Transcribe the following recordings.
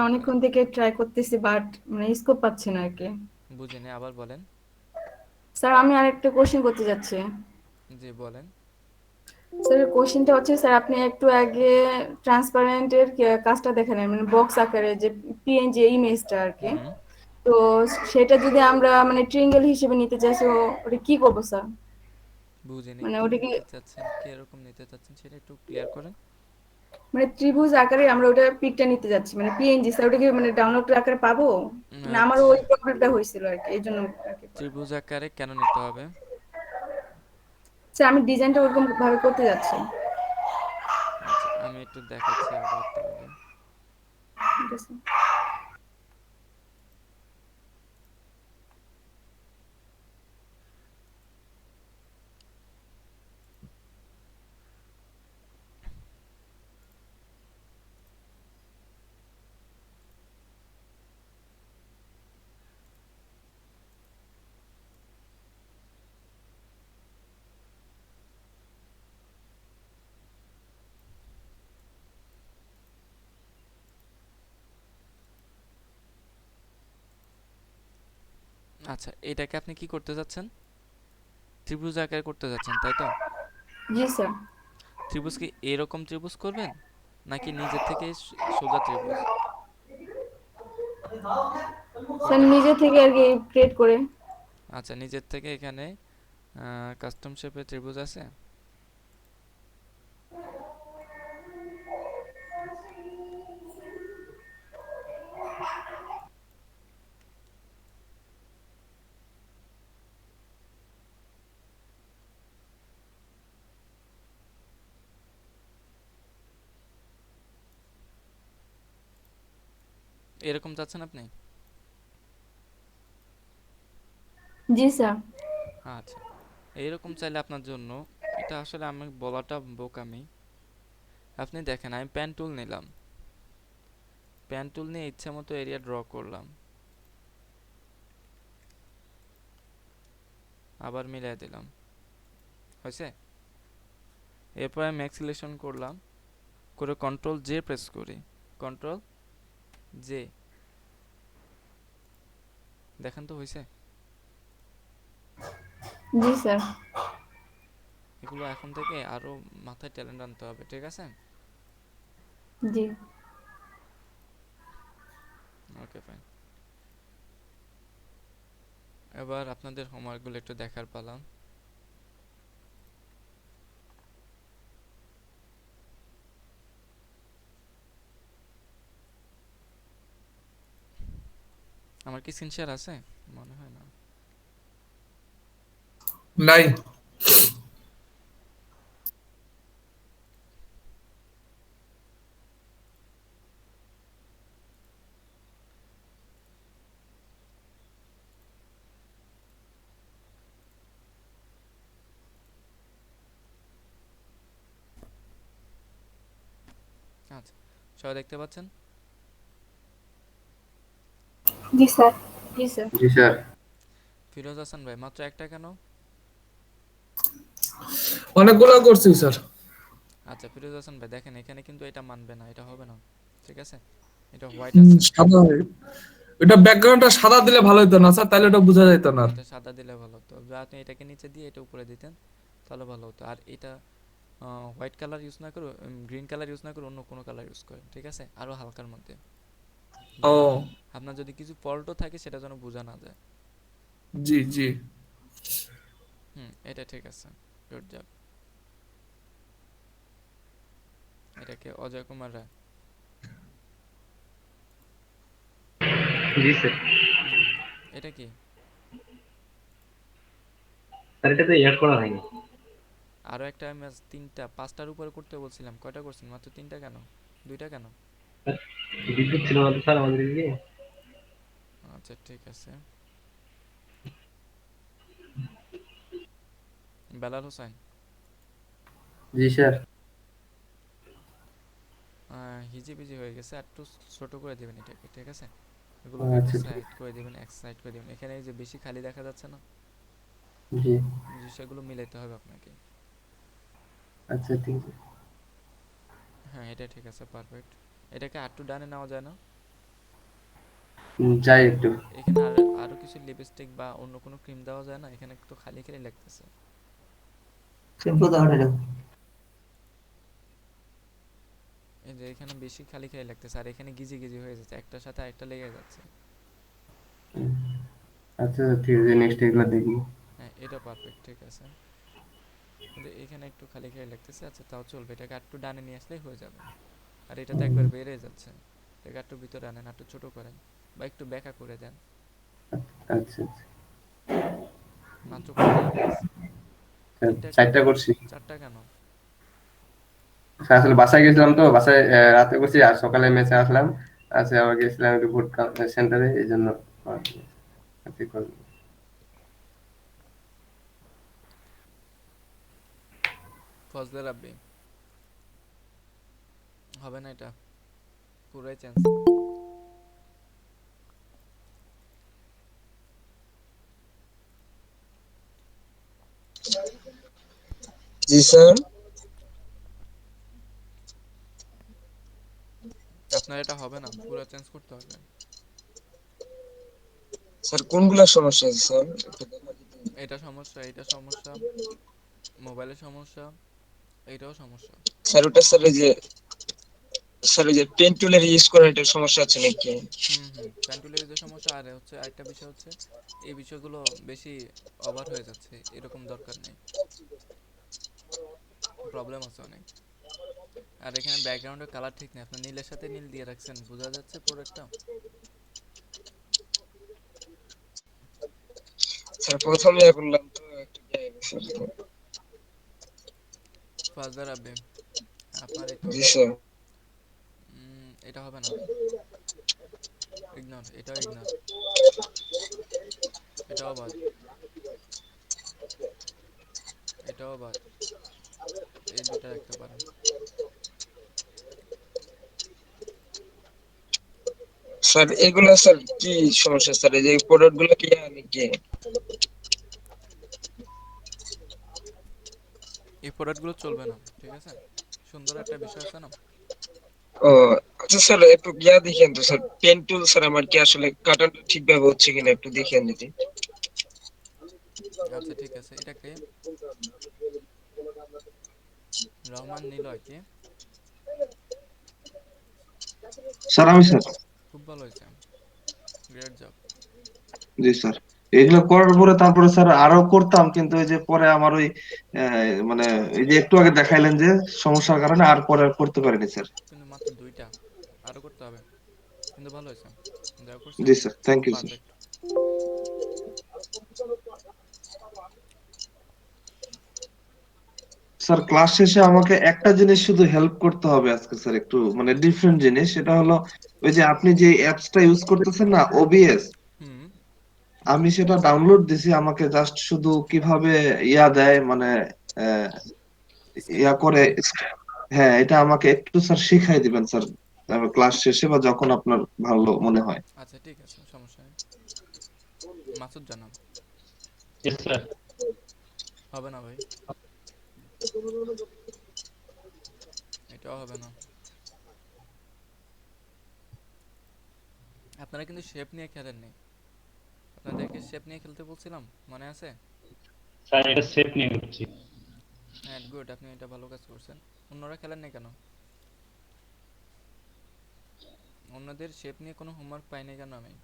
অনেকক্ষণ থেকে ট্রাই করতেছি, বাট মানে স্কোপ পাচ্ছি না আর কি। বুঝিনি, আবার বলেন। স্যার আমি আরেকটা কোশ্চেন করতে যাচ্ছি। জি বলেন। স্যার কোশ্চেনটা হচ্ছে, স্যার আপনি একটু আগে ট্রান্সপারেন্টের কাজটা দেখালেন, মানে বক্স আকারে যে পিএনজি ইমেজটা আর কি। হুম। তো সেটা যদি আমরা মানে ট্রিঙ্গেল হিসেবে নিতে চাই, তো ওটা কি করবো স্যার? বুঝিনি মানে কি ওটা কি নিতে চাচ্ছেন, কিরকম নিতে চাচ্ছেন সেটা একটু ক্লিয়ার করেন। মানে ত্রিভুজ আকারে আমরা ওটা পিকটা নিতে যাচ্ছি, মানে পিএনজি স্যার, ওটা কি মানে ডাউনলোড আকারে পাবো? মানে আমার ওই প্রবলেমটা হয়েছিল আর কি, এই জন্য আর কি করা। ত্রিভুজ আকারে কেন নিতে হবে? স্যার আমি ডিজাইনটা ওরকম ভাবে করতে যাচ্ছি। আচ্ছা, আমি একটু দেখাচ্ছি আবার তাহলে। ঠিক আছে। আচ্ছা, এটাকে আপনি কি করতে যাচ্ছেন? ত্রিভুজ আকারে করতে যাচ্ছেন, তাই তো? জি স্যার। ত্রিভুজ কি এরকম ত্রিভুজ করবেন, নাকি নিজের থেকে সোজা ত্রিভুজ, স্যার কোনটা? নিজে থেকে আর কি ক্রিয়েট করে। আচ্ছা, নিজের থেকে এখানে কাস্টম শেপে ত্রিভুজ আছে। এরকম চাচ্ছেন আপনি? জি স্যার। আচ্ছা, এইরকম চাইলে আপনার জন্য এটা আসলে আমি বলাটা বোকামি। আপনি দেখেন, আমি পেন টুল নিলাম, পেন টুল নিয়ে ইচ্ছা মতো এরিয়া ড্র করলাম, আবার মিলাই দিলাম, হয়েছে? এরপর আমি ম্যাক্স সিলেকশন করলাম, করে কন্ট্রোল জে প্রেস করি, কন্ট্রোল জে, দেখেন তো হয়েছে? জি স্যার। এগুলো এখন থেকে আরো মাথায় ট্যালেন্ট আনতে হবে, ঠিক আছে? জি। Okay fine. এবার আপনাদের হোমওয়ার্কগুলো একটু দেখার পালা। আমার কি স্ক্রিন শেয়ার আছে? মনে হয় না। নাই। আচ্ছা, সবাই দেখতে পাচ্ছেন? জি স্যার। জি স্যার। জি স্যার। ফিরোজ হাসান ভাই, মাত্র একটা কেন? অনেকগুলো করছি স্যার। আচ্ছা ফিরোজ হাসান ভাই, দেখেন এখানে কিন্তু এটা মানবে না, এটা হবে না, ঠিক আছে? এটা হোয়াইট আছে। সাদা। এটা ব্যাকগ্রাউন্ডটা সাদা দিলে ভালো হতো না স্যার, তাহলে এটা বোঝা যেত না আর। এটা সাদা দিলে ভালো হতো, বা আপনি এটাকে নিচে দিয়ে এটা উপরে দিতেন, তাহলে ভালো হতো। আর এটা হোয়াইট কালার ইউজ না করে, গ্রিন কালার ইউজ না করে অন্য কোনো কালার ইউজ করেন, ঠিক আছে? আরও হালকার মধ্যে, ও। যেন আপনার যদি কিছু ফল্টও থাকে সেটা যেন বোঝা না যায়। জি জি। হুম, এটা ঠিক আছে, গুড জব। এটাকে অজয় কুমার রায়। জি স্যার। হুম, এটা কি? স্যার এটা তো অ্যাড করা হয়নি। আরও একটা ম্যাচ, তিনটা পাঁচটার উপরে করতে বলছিলাম, কয়টা করছেন? মাত্র তিনটা কেন? দুইটা কেন? স্যার, বিদ্যুৎ ছিল না তো স্যার আমাদের দিকে। আচ্ছা ঠিক আছে। বেলাল হোসেন, জি স্যার। হিজিবিজি হয়ে গেছে, আর একটু ছোট করে দেবেন এটাকে, ঠিক আছে? এগুলোকে একটু আচ্ছা ঠিক। সাইড করে দেবেন, এক সাইড করে দেবেন। এখানে এই যে বেশি খালি দেখা যাচ্ছে না, জি। সেগুলো মিলাইতে হবে আপনাকে। আচ্ছা ঠিক আছে। হ্যাঁ, এটা ঠিক আছে, পারফেক্ট। এটাকে আর একটু ডানে নেওয়া যায় না? যাই একটু। এখানে আর আরো কিছু লিপস্টিক বা অন্য কোনো ক্রিম দেওয়া যায় না? এখানে তো খালি খালি লাগতেছে। শ্যাম্পু দেওয়াটা দাও। এই যে এখানে বেশি খালি খালি লাগতেছে, আর এখানে গিজি গিজি হয়ে যাচ্ছে, একটার সাথে একটা লেগে যাচ্ছে। আচ্ছা ঠিক আছে, নেক্সট এগুলো দেখবো। হ্যাঁ, এটা পারফেক্ট, ঠিক আছে। কিন্তু এখানে একটু খালি খালি লাগতেছে। আচ্ছা, তাও চলবে, এটাকে একটু ডানে নিয়ে আসলেই হয়ে যাবে। আর এটা তো একবার বেড়ে যাচ্ছে, এটাকে একটু ভিতরে আনেন, একটু ছোট করেন বা একটু ব্যাকা করে দেন। আচ্ছা আচ্ছা। মাত্র কয়টা আইব্রিজ? তিনটা কেন? চারটা করছি। চারটা কেন? আসলে বাসায় গেছিলাম তো, বাসায় রাতে করছি আর সকালে মেসে আসলাম। আচ্ছা, আবার গেছিলাম একটু ভোট সেন্টারে, এই জন্য আচ্ছা, করবো। ফজলে রাব্বি, হবে না এটা, পুরাই চেঞ্জ। জি স্যার। আপনার এটা হবে না, পুরো চেঞ্জ করতে হবে। স্যার কোনগুলা সমস্যা আছে স্যার? একটু দেখা দিতেন। এটা সমস্যা, এটা সমস্যা, মোবাইলের সমস্যা, এইটাও সমস্যা। স্যার ওটা স্যার ওই যে পেন টুলের ইউজ করার একটা সমস্যা আছে নাকি? হুম হুম, প্যান্টুলের যে সমস্যা, আর হচ্ছে আরেকটা বিষয় হচ্ছে এই বিষয়গুলো বেশি ওভার হয়ে যাচ্ছে, এরকম দরকার নেই, প্রবলেম আছে অনেক। আর এখানে ব্যাকগ্রাউন্ডের কালার ঠিক নেই, আপনার নীলের সাথে নীল দিয়ে রাখছেন, বোঝা যাচ্ছে প্রোডাক্টটা। স্যার প্রথমে ইয়ে করলাম তো একটু ইয়ে হয়ে গেছে। ফাজদার রাব্বি, আপনার এই তো জি স্যার। এটা হবে না, ইগনোর, এটাও ইগনোর, এটাও বাদ, এটাও বাদ, এই দুইটা রাখতে পারেন। স্যার এগুলা স্যার কি সমস্যা স্যার? এই যে প্রোডাক্ট গুলো কি নাকি? এই প্রোডাক্টগুলো চলবে না, ঠিক আছে, সুন্দর একটা বিষয় আছে না। ও আচ্ছা স্যার, একটু গিয়া দেখেন তো স্যার, পেন টুল স্যার আমার কি আসলে কাটাটা ঠিকভাবে হচ্ছে কিনা একটু দেখেন যদি। আচ্ছা ঠিক আছে, এটাকে রহমান নিলয় কে, স্যার আমি স্যার। খুব ভালো হয়েছে, গ্রেট জব। জি স্যার। এগুলো করার পরে তারপরে স্যার আরো করতাম, কিন্তু ওই যে পরে আমার ওই মানে এই যে একটু আগে দেখাইলেন যে সমস্যার কারণে আর পরে আর করতে পারিনি স্যার। কিন্তু মাত্র দুইটা, আরও করতে হবে, কিন্তু ভালো হয়েছে, যা করছেন জি sir, thank you sir. Perfect. Sir class শেষে আমাকে একটা জিনিস শুধু হেল্প করতে হবে আজকে স্যার, একটু মানে ডিফারেন্ট জিনিস, সেটা হলো ওই যে আপনি যে অ্যাপসটা ইউজ করতেছেন না, ওবিএস, হুম। আমি সেটা ডাউনলোড দিছি, আমাকে জাস্ট শুধু কিভাবে ইয়া দেয় মানে আহ, স্ক্রিন ইয়া রেকর্ড করে। দেয়। হ্যাঁ, এটা আমাকে একটু স্যার শিখাই দিবেন স্যার, ক্লাস শেষে বা যখন আপনার ভালো মনে হয়। আচ্ছা ঠিক আছে, সমস্যা নেই। মাসুদ জানাব, ইয়েস স্যার। হবে না ভাই, এটাও হবে না। আপনারা কিন্তু শেপ নিয়ে খেলেননি, আপনাদেরকে শেপ নিয়ে খেলতে বলছিলাম, মনে আছে? স্যার এটা সেফ নিয়ে করছি। হ্যাঁ গুড, আপনি এটা ভালো কাজ করছেন। অন্যরা খেলেননি কেন? অন্যদের শেপ নিয়ে কোনো হোমওয়ার্ক পাইনি কেন আমি?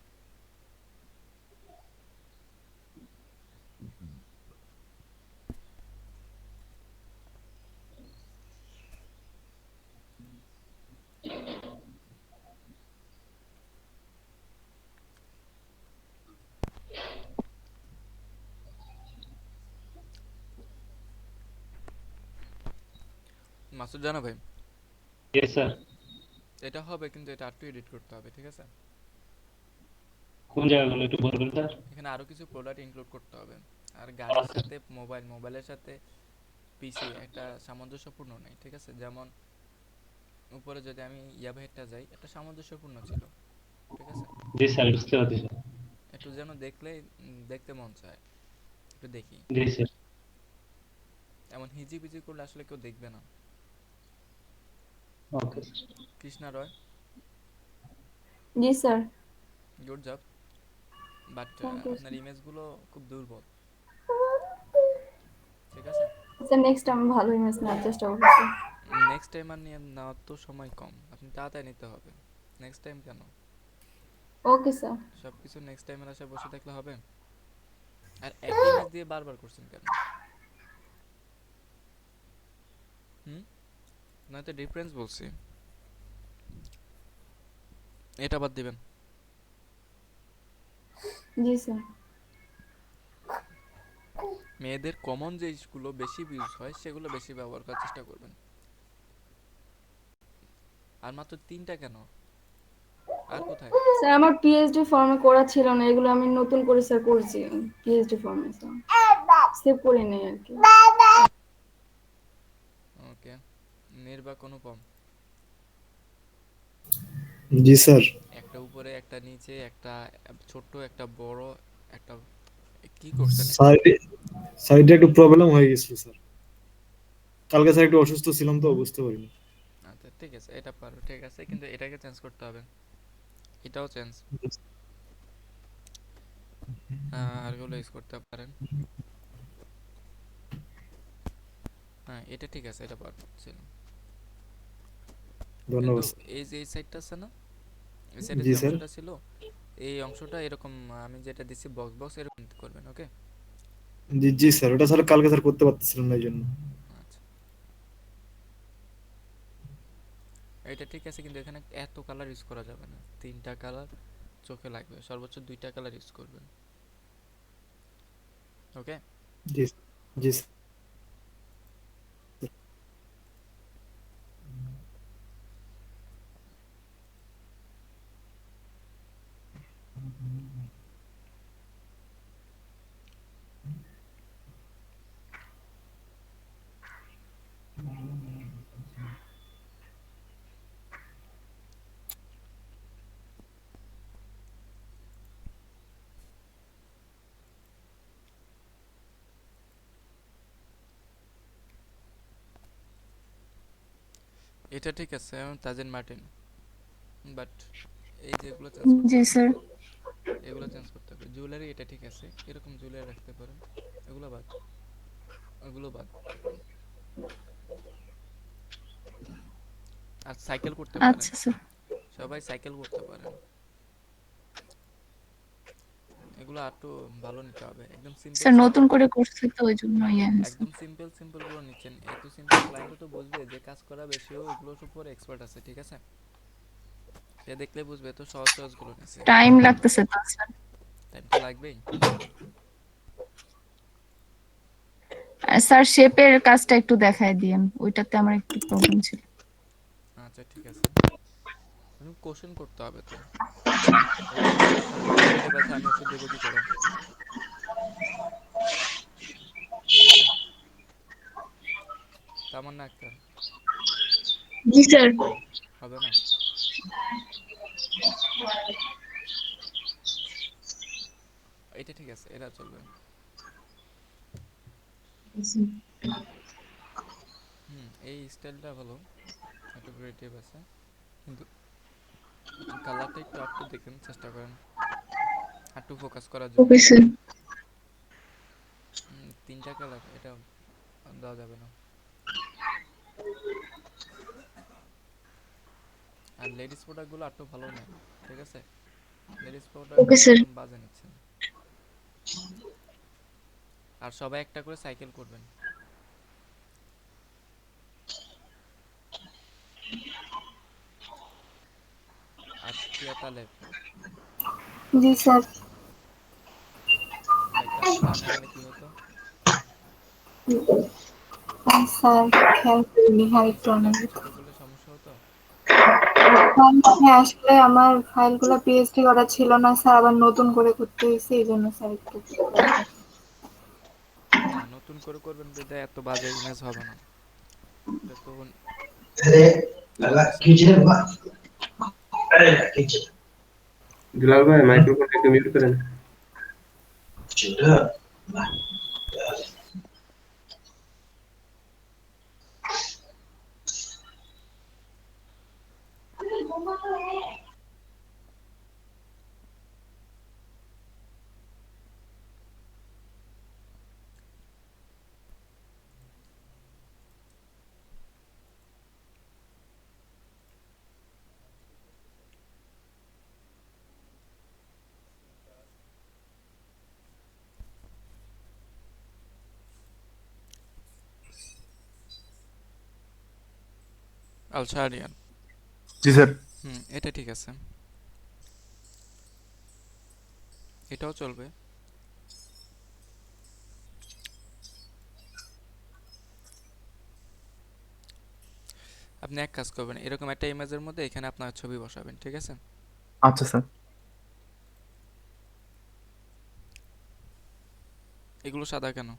মাসুদ জানা ভাই, ইয়েস স্যার। এটা হবে, কিন্তু এটা আরেকটু এডিট করতে হবে, ঠিক আছে? কোন জায়গাগুলো একটু বলবেন স্যার? এখানে আরও কিছু প্রোডাক্ট ইনক্লুড করতে হবে। আর গাড়ির আচ্ছা সাথে মোবাইল, মোবাইলের সাথে পিসি একটা সামঞ্জস্যপূর্ণ নেই, ঠিক আছে? যেমন উপরে যদি আমি ইয়াবাহেরটা যাই, একটা সামঞ্জস্যপূর্ণ ছিল, ঠিক আছে? জি স্যার, বুঝতে পারছি স্যার। একটু যেন দেখলেই দেখতে মন চায়, একটু দেখি। জি স্যার। এমন হিজিবিজি করলে আসলে কেউ দেখবে না। ওকে। কৃষ্ণা রয়, জি sir. Good job, but thank you আপনার ইমেজগুলো খুব দুর্বল, ঠিক আছে? স্যার। নেক্সট টাইম ভালো ইমেজ নেওয়ার চেষ্টা করছি। নেক্সট টাইম আর নিয়ে নেওয়ার তো সময় কম, আপনি তাড়াতাড়ি নিতে হবে। নেক্সট টাইম কেন, ওকে স্যার। সব কিছু নেক্সট টাইমের আশায় বসে থাকলে হবে? আর একই ইমেজ দিয়ে বারবার করছেন কেন? হুম, নয়তো ডিফারেন্স বলছি, এটা বাদ দিবেন। জি স্যার। মেয়েদের কমন যেগুলো বেশি ইউজ হয় সেগুলো বেশি ব্যবহার করার চেষ্টা করবেন। আর মাত্র 3টা কেন, আর কোথায়? স্যার আমার পিএইচডি ফর্মে করা ছিল না, এগুলো আমি নতুন করে স্যার করছি পিএইচডি ফর্মে, স্যার সেভ করে নেই আর কি। ওকে, নির্বাক অনুপম, জি স্যার। একটা উপরে একটা নিচে একটা ছোট্ট একটা বড় একটা, কি করছেন এটা? সাইডে সাইডে একটু প্রবলেম হয়ে গেছিল স্যার, কালকে স্যার একটু অসুস্থ ছিলাম তো বুঝতে পারিনি। আচ্ছা ঠিক আছে, এটা পারো, ঠিক আছে, কিন্তু এটাকে চেঞ্জ করতে হবে, এটাও চেঞ্জ, আরগুলো ইউজ করতে পারেন। হ্যাঁ এটা ঠিক আছে, এটা পারো ছিল, কিন্তু ধন্যবাদ স্যার। এই যে এই সাইডটা আছে না, এই সাইডে জি যে স্যার। অংশটা ছিল, এই অংশটা এরকম, আমি যেটা দিছি বক্স বক্স এরকম করবেন, ওকে? জি জি স্যার, ওটা স্যার কালকে স্যার করতে পারতেছিলাম না এই জন্য। আচ্ছা এটা ঠিক আছে, কিন্তু এখানে এত কালার ইউজ করা যাবে না, 3টা কালার চোখে লাগবে, সর্বোচ্চ 2টা কালার ইউজ করবেন, ওকে? জি জি স্যার। এটা ঠিক আছে, তাজিন মার্টিন, বাট এই যেগুলো চেঞ্জ করতে জি হবে, স্যার। এগুলো চেঞ্জ করতে হবে। জুয়েলারি এটা ঠিক আছে, এরকম জুয়েলারি রাখতে পারেন, এগুলো বাদ, এগুলো বাদ। আর সাইকেল করতে পারেন, আচ্ছা স্যার। সবাই সাইকেল করতে পারেন, এগুলো একটু ভালো নিতে হবে, একদম সিম্পল স্যার সিম্পল, নতুন করে করছি তো ওই জন্য ইয়ে হয়েছে। একদম সিম্পল সিম্পল গুলো নিচ্ছেন, এত সিম্পল ক্লায়েন্টও তো বুঝবে যে কাজ করা বেশিও এগুলোর উপর এক্সপার্ট আছে, ঠিক আছে? সে দেখলে বুঝবে তো সহজ সহজ গুলো নিছে, টাইম লাগতেছে তো স্যার। টাইম তো লাগবেই। আর স্যার শেপের কাজটা একটু দেখায় দিয়েন, ওইটাতে আমার একটু প্রবলেম ছিল। আচ্ছা ঠিক আছে, তুমি কোশ্চেন করতে হবে তো, ওকে? আপনার পেটে ব্যথা আমি ওষুধ দেবো কি করে, ঠিক আছে? তামান্না আক্তার, জি স্যার। হবে না, এটা ঠিক আছে, এটা চলবে। এই স্টাইলটা ভালো, একটু ক্রিয়েটিভ আছে, কিন্তু কালারটা একটু আটটু দেখেন, চেষ্টা করেন একটু ফোকাস করার জন্য। Okay sir. 3টা কালার এটা দেওয়া যাবে না। আর লেডিস প্রোডাক্টগুলো একটু ভালো নেন, ঠিক আছে? লেডিস ওকে প্রোডাক্টগুলো স্যার। একদম বাজে নিচ্ছেন। আর সবাই একটা করে সাইকেল করবেন। আতিয়া তালেব, জি স্যার। ব্যাকগ্রাউন্ডে গান না গেলে কি হতো? স্যার খেয়াল করিনি, হ্যাঁ একটু সাউন্ড অনেক। একটু ছোট করলে সমস্যা হতো। হ্যাঁ আসলে আমার ফাইলগুলো পিএইচডি করা ছিল না স্যার, আবার নতুন করে করতে হয়েছে, এই জন্য স্যার একটু না নতুন করে করবেন বিধায় এত বাজে ইমেজ হবে না, এটা তো চলতেছে। দুলাল ভাই মাইক্রোফোনটা একটু মিউট করেন। আলশারিয়ান। জি স্যার। এটা ঠিক আছে, এটাও চলবে। আপনি এক কাজ করবেন, এরকম একটা ইমেজের মধ্যে এখানে আপনার ছবি বসাবেন, ঠিক আছে? আচ্ছা স্যার। এগুলো সাদা কেন?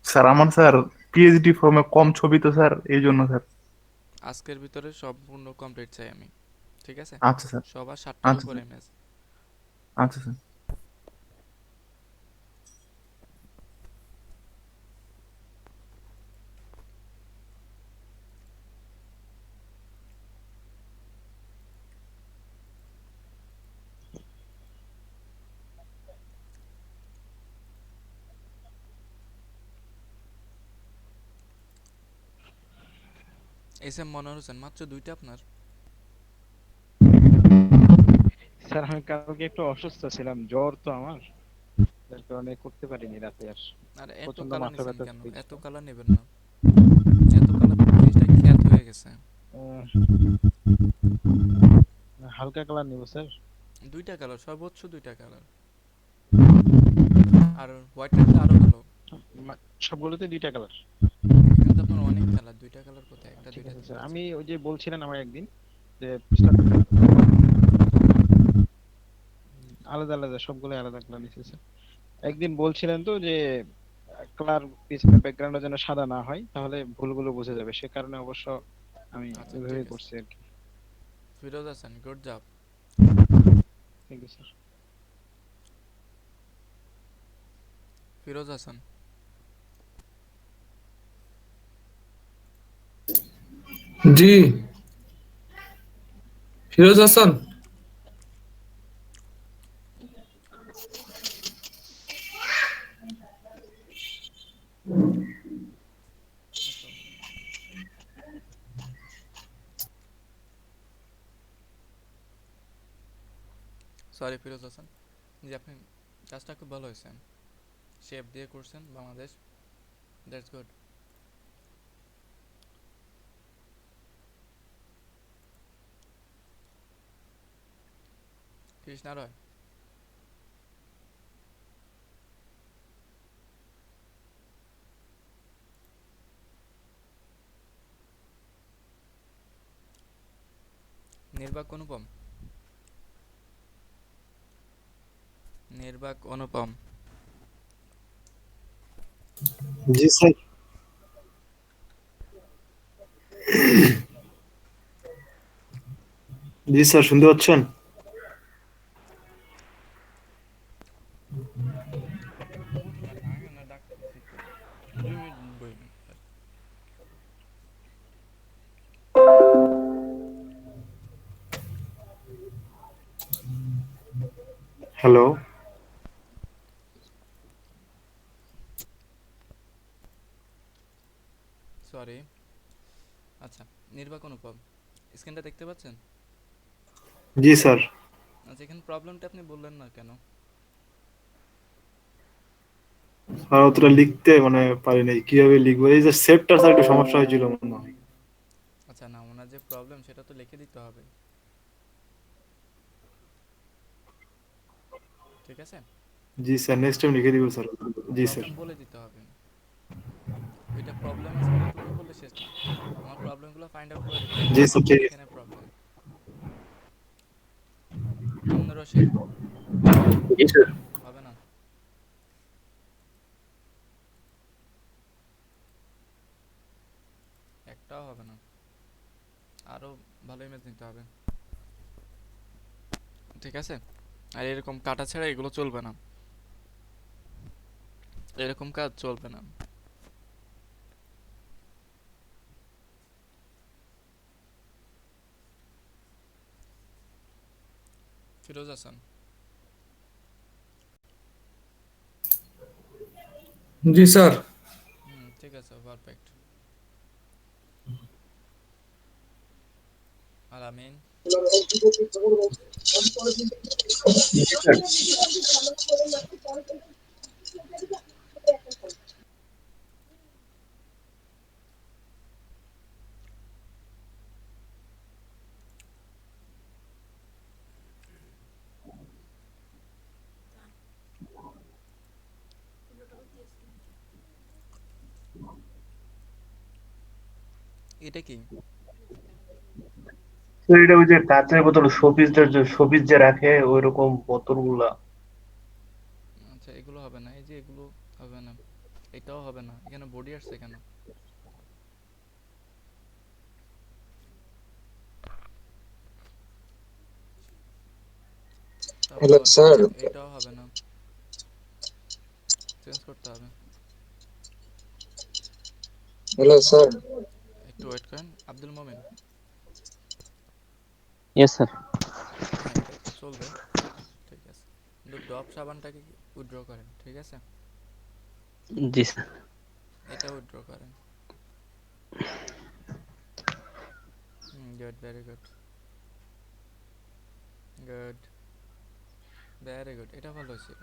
স্যার আমার স্যার পিএইচডি ফর্মে কম ছবি তো স্যার, এই জন্য স্যার। আজকের ভিতরে সম্পূর্ণ কমপ্লিট চাই আমি, ঠিক আছে? আচ্ছা স্যার। সবার 7টার আচ্ছা উপর স্যার। ইমেজ। আচ্ছা স্যার। এস এম মনোহর হোসেন, মাত্র 2টা আপনার? স্যার আমি কালকে একটু অসুস্থ ছিলাম, জ্বর তো আমার, যার কারণে করতে পারিনি রাতে। আর আর এত প্রচন্ড কালার মাথা নিছেন ব্যথা কেন? হয়েছিল। এত কালার নেবেন না, এত কালার জিনিসটা খ্যাত হয়ে গেছে। আহ, হালকা কালার নিব স্যার। 2টা কালার, সর্বোচ্চ 2টা কালার। আর হোয়াইট রাখলে আরো ভালো। সবগুলোতে 2টা কালার। এখানে তো আপনার অনেক কালার, 2টা কালার কোথায়? একটা ঠিক 2টা আছে 3টা স্যার, আছে। আমি ওই যে বলছিলেন আমার একদিন যে আলাদা আলাদা সবগুলো আলাদা কালার নিচ্ছে স্যার। একদিন বলছিলেন তো যে কালার পিছনে ব্যাকগ্রাউন্ডে যেন সাদা না হয়, তাহলে ভুলগুলো বোঝা যাবে, সে কারণে অবশ্য আমি আচ্ছা ঠিক ওইভাবেই আছে। করছি আর কি। Firoz Hasan, good job. Thank you sir. Firoz Hasan, জি ফিরোজ হাসান। সরি ফিরোজ হাসান, জি আপনি কাজটা খুব ভালো হয়েছে, শেপ দিয়ে করছেন বাংলাদেশ, দ্যাটস গুড। কৃষ্ণা রয়, নির্বাক অনুপম, নির্বাক অনুপম, জি স্যার। জি স্যার, শুনতে পাচ্ছেন? ডাকতেছি তো, 2 মিনিট বই। হ্যালো। সরি। আচ্ছা, নির্বাক অনুপম, স্ক্রিনটা দেখতে পাচ্ছেন? জি স্যার। আচ্ছা, এখানে প্রবলেমটা আপনি বললেন না কেন? স্যার অতটা লিখতে মানে পারি নাই, কিভাবে লিখবো, এই যে সেটটা স্যার একটু সমস্যা হয়েছিল মনে হয়। আচ্ছা না, ওনার যে প্রবলেম সেটা তো লিখে দিতে হবে, ঠিক আছে? জি স্যার, নেক্সট টাইম লিখে দিব স্যার। জি স্যার। প্রবলেম বলে দিতে হবে, ওইটা প্রবলেম আছে এতটুকু বললে শেষ না। আমার প্রবলেমগুলো ফাইন্ড আউট করে দিতে হবে, জি স্যার, ঠিক আছে। এখানে প্রবলেম। হামনা রশিদ, জি স্যার। হবে না, একটাও হবে না, আরো ভালো ইমেজ নিতে হবে, ঠিক আছে? আর এরকম কাটা ছাড়া এগুলো চলবে না, এরকম কাজ চলবে না। ফিরোজ হাসান, জি স্যার। ঠিক আছে, পারফেক্ট। আলামিন, জি স্যার। এটা কি? তো এটা ওই যে কাঁচের বোতল শোপিসদের যে রাখে ওই রকম বোতলগুলা। আচ্ছা এগুলো হবে না, এই যে এগুলো হবে না, এটাও হবে না। এখানে বডি আসছে কেন? হ্যালো তারপর স্যার। এটাও হবে না, চেঞ্জ করতে হবে। Hello sir. একটু ওয়েট করেন আব্দুল মোমেন। Yes sir. হ্যাঁ এটা চলবে, ঠিক আছে, কিন্তু ডব সাবানটাকে উইথড্র করেন, ঠিক আছে? জি স্যার। এটা উইথড্র করেন। Good, very good, good, very good, এটা ভালো ছিল।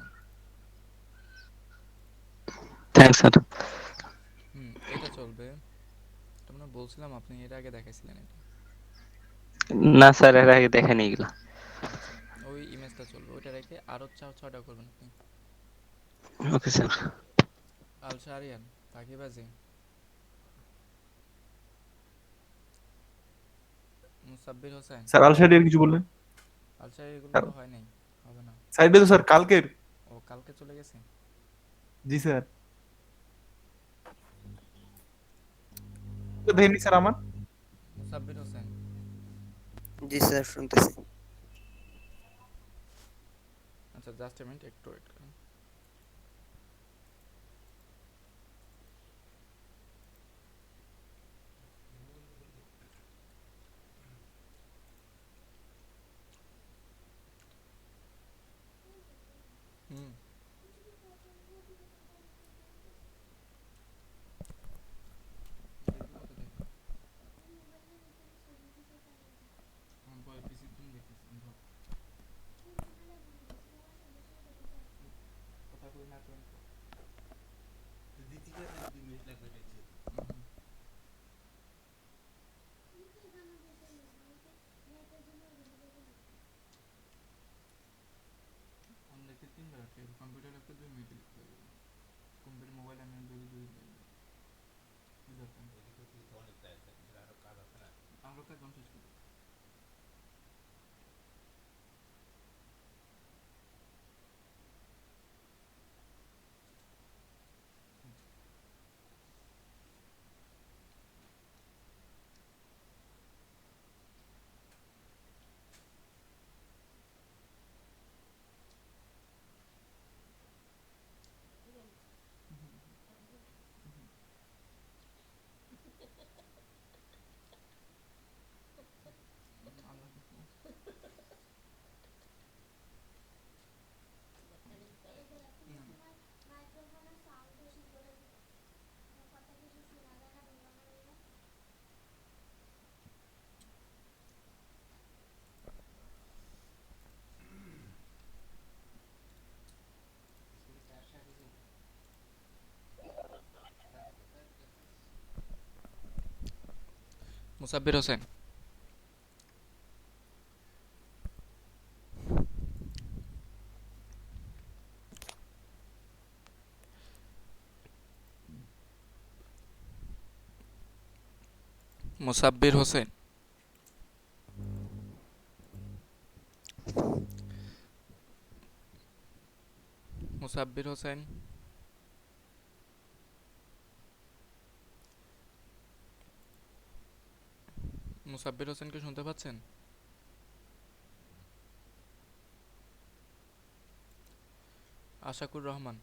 Thanks sir. এটা চলবে। তোমরা বলছিলাম আপনি এর আগে দেখাইছিলেন এটা। না স্যার, এর আগে দেখানি এগুলো। আচ্ছা ওই ইমেজটা চলবে, ওইটা রেখে আরো 6টা করবেন আপনি। Okay sir. আল শারিয়ান, ফাঁকিবাজি, মুসাব্বির হোসেন। স্যার আলশারিয়ার কিছু বললেন? আল শারিয়ার এগুলো স্যার তো হয় নাই, হবে না। সাইডে তো স্যার কালকের। ও কালকে চলে গেছে। জি স্যার। তো দেখিনি স্যার আমার। মুসাব্বির হোসেন। জি স্যার শুনতেছি। আচ্ছা জাস্ট এ মিনিট, একটু ওয়েট করুন। হুম কম্পিউটার ল্যাপটপ 2 মিনিটে লিখতে হবে, কম্পিউটার মোবাইল আমি 2 দিন লাগবে। আরো কাজ শেষ করি। মুসাব্বির হোসেন। মুসাব্বির হোসেন। মুসাব্বির হোসেন। মুসাব্বির হোসেনকে শুনতে পাচ্ছেন? আশাকুর রহমান।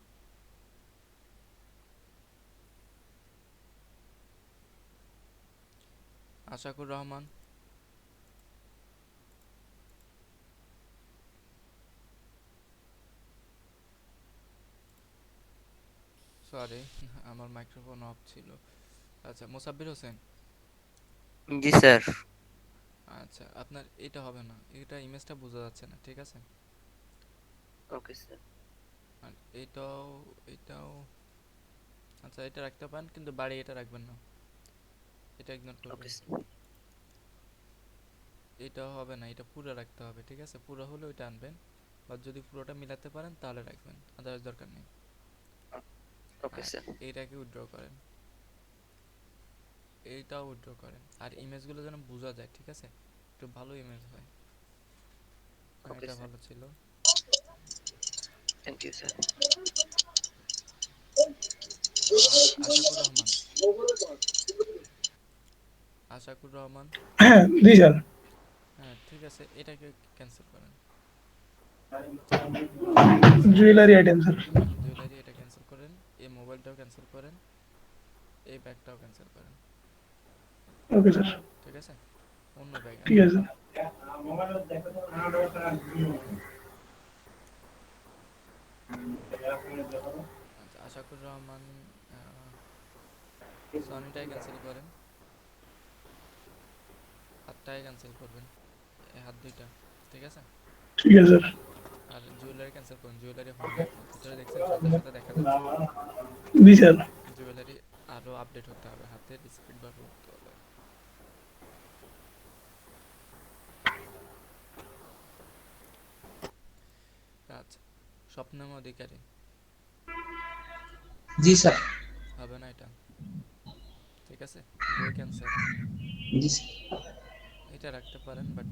আশাকুর রহমান। সরি আমার মাইক্রোফোন অফ ছিল। আচ্ছা মুসাব্বির হোসেন। জি স্যার। আচ্ছা আপনার এটা হবে না, এটা ইমেজটা বোঝা যাচ্ছে না, ঠিক আছে? Okay sir. আর এটাও, এটাও আচ্ছা এটা রাখতে পারেন, কিন্তু বাড়ি এটা রাখবেন না, এটা ইগনোর করবেন। Okay sir. এটাও হবে না, এটা পুরো রাখতে হবে, ঠিক আছে? পুরো হলে ওইটা আনবেন, বা যদি পুরোটা মিলাতে পারেন তাহলে রাখবেন, আদারওয়াইজ দরকার নেই। Okay sir. এইটাকে উইথড্র করেন। এইটাও উইথড্র করেন, আর ইমেজগুলো যেন বোঝা যায়, ঠিক আছে? একটু ভালো ইমেজ হয়। হ্যাঁ, ওকে এটা স্যার, ভালো ছিল। Thank you sir. Ashakur Rahman, Ashakur Rahman. হ্যাঁ জি স্যার। হ্যাঁ ঠিক আছে, এটাকে ক্যান্সেল করেন। Jewellery item sir. জুয়েলারি এটা ক্যান্সেল করেন, এই মোবাইলটাও ক্যান্সেল করেন, এই ব্যাগটাও ক্যান্সেল করেন। Okay sir. ঠিক আছে, অন্য ব্যাগ ঠিক আনেন। আছে। আচ্ছা, আশাকুর রহমান, সনিটাই ক্যান্সেল করেন, হাতটাই ক্যান্সেল করবেন, এই হাত দুইটা। ঠিক আছে, ঠিক আছে স্যার। আর জুয়েলারি ক্যান্সেল করুন, জুয়েলারি হয় নাই এখন। ভিতরে দেখছেন সাথে সাথে দেখা যাচ্ছে। জি স্যার। জুয়েলারি আরো আপডেট হতে হবে, হাতের স্পিড বার করতে হবে। আচ্ছা, স্বপ্নম অধিকারী জি স্যার। হবে না এটা, ঠিক আছে? বই ক্যান্সেল, জি এটা রাখতে পারেন, বাট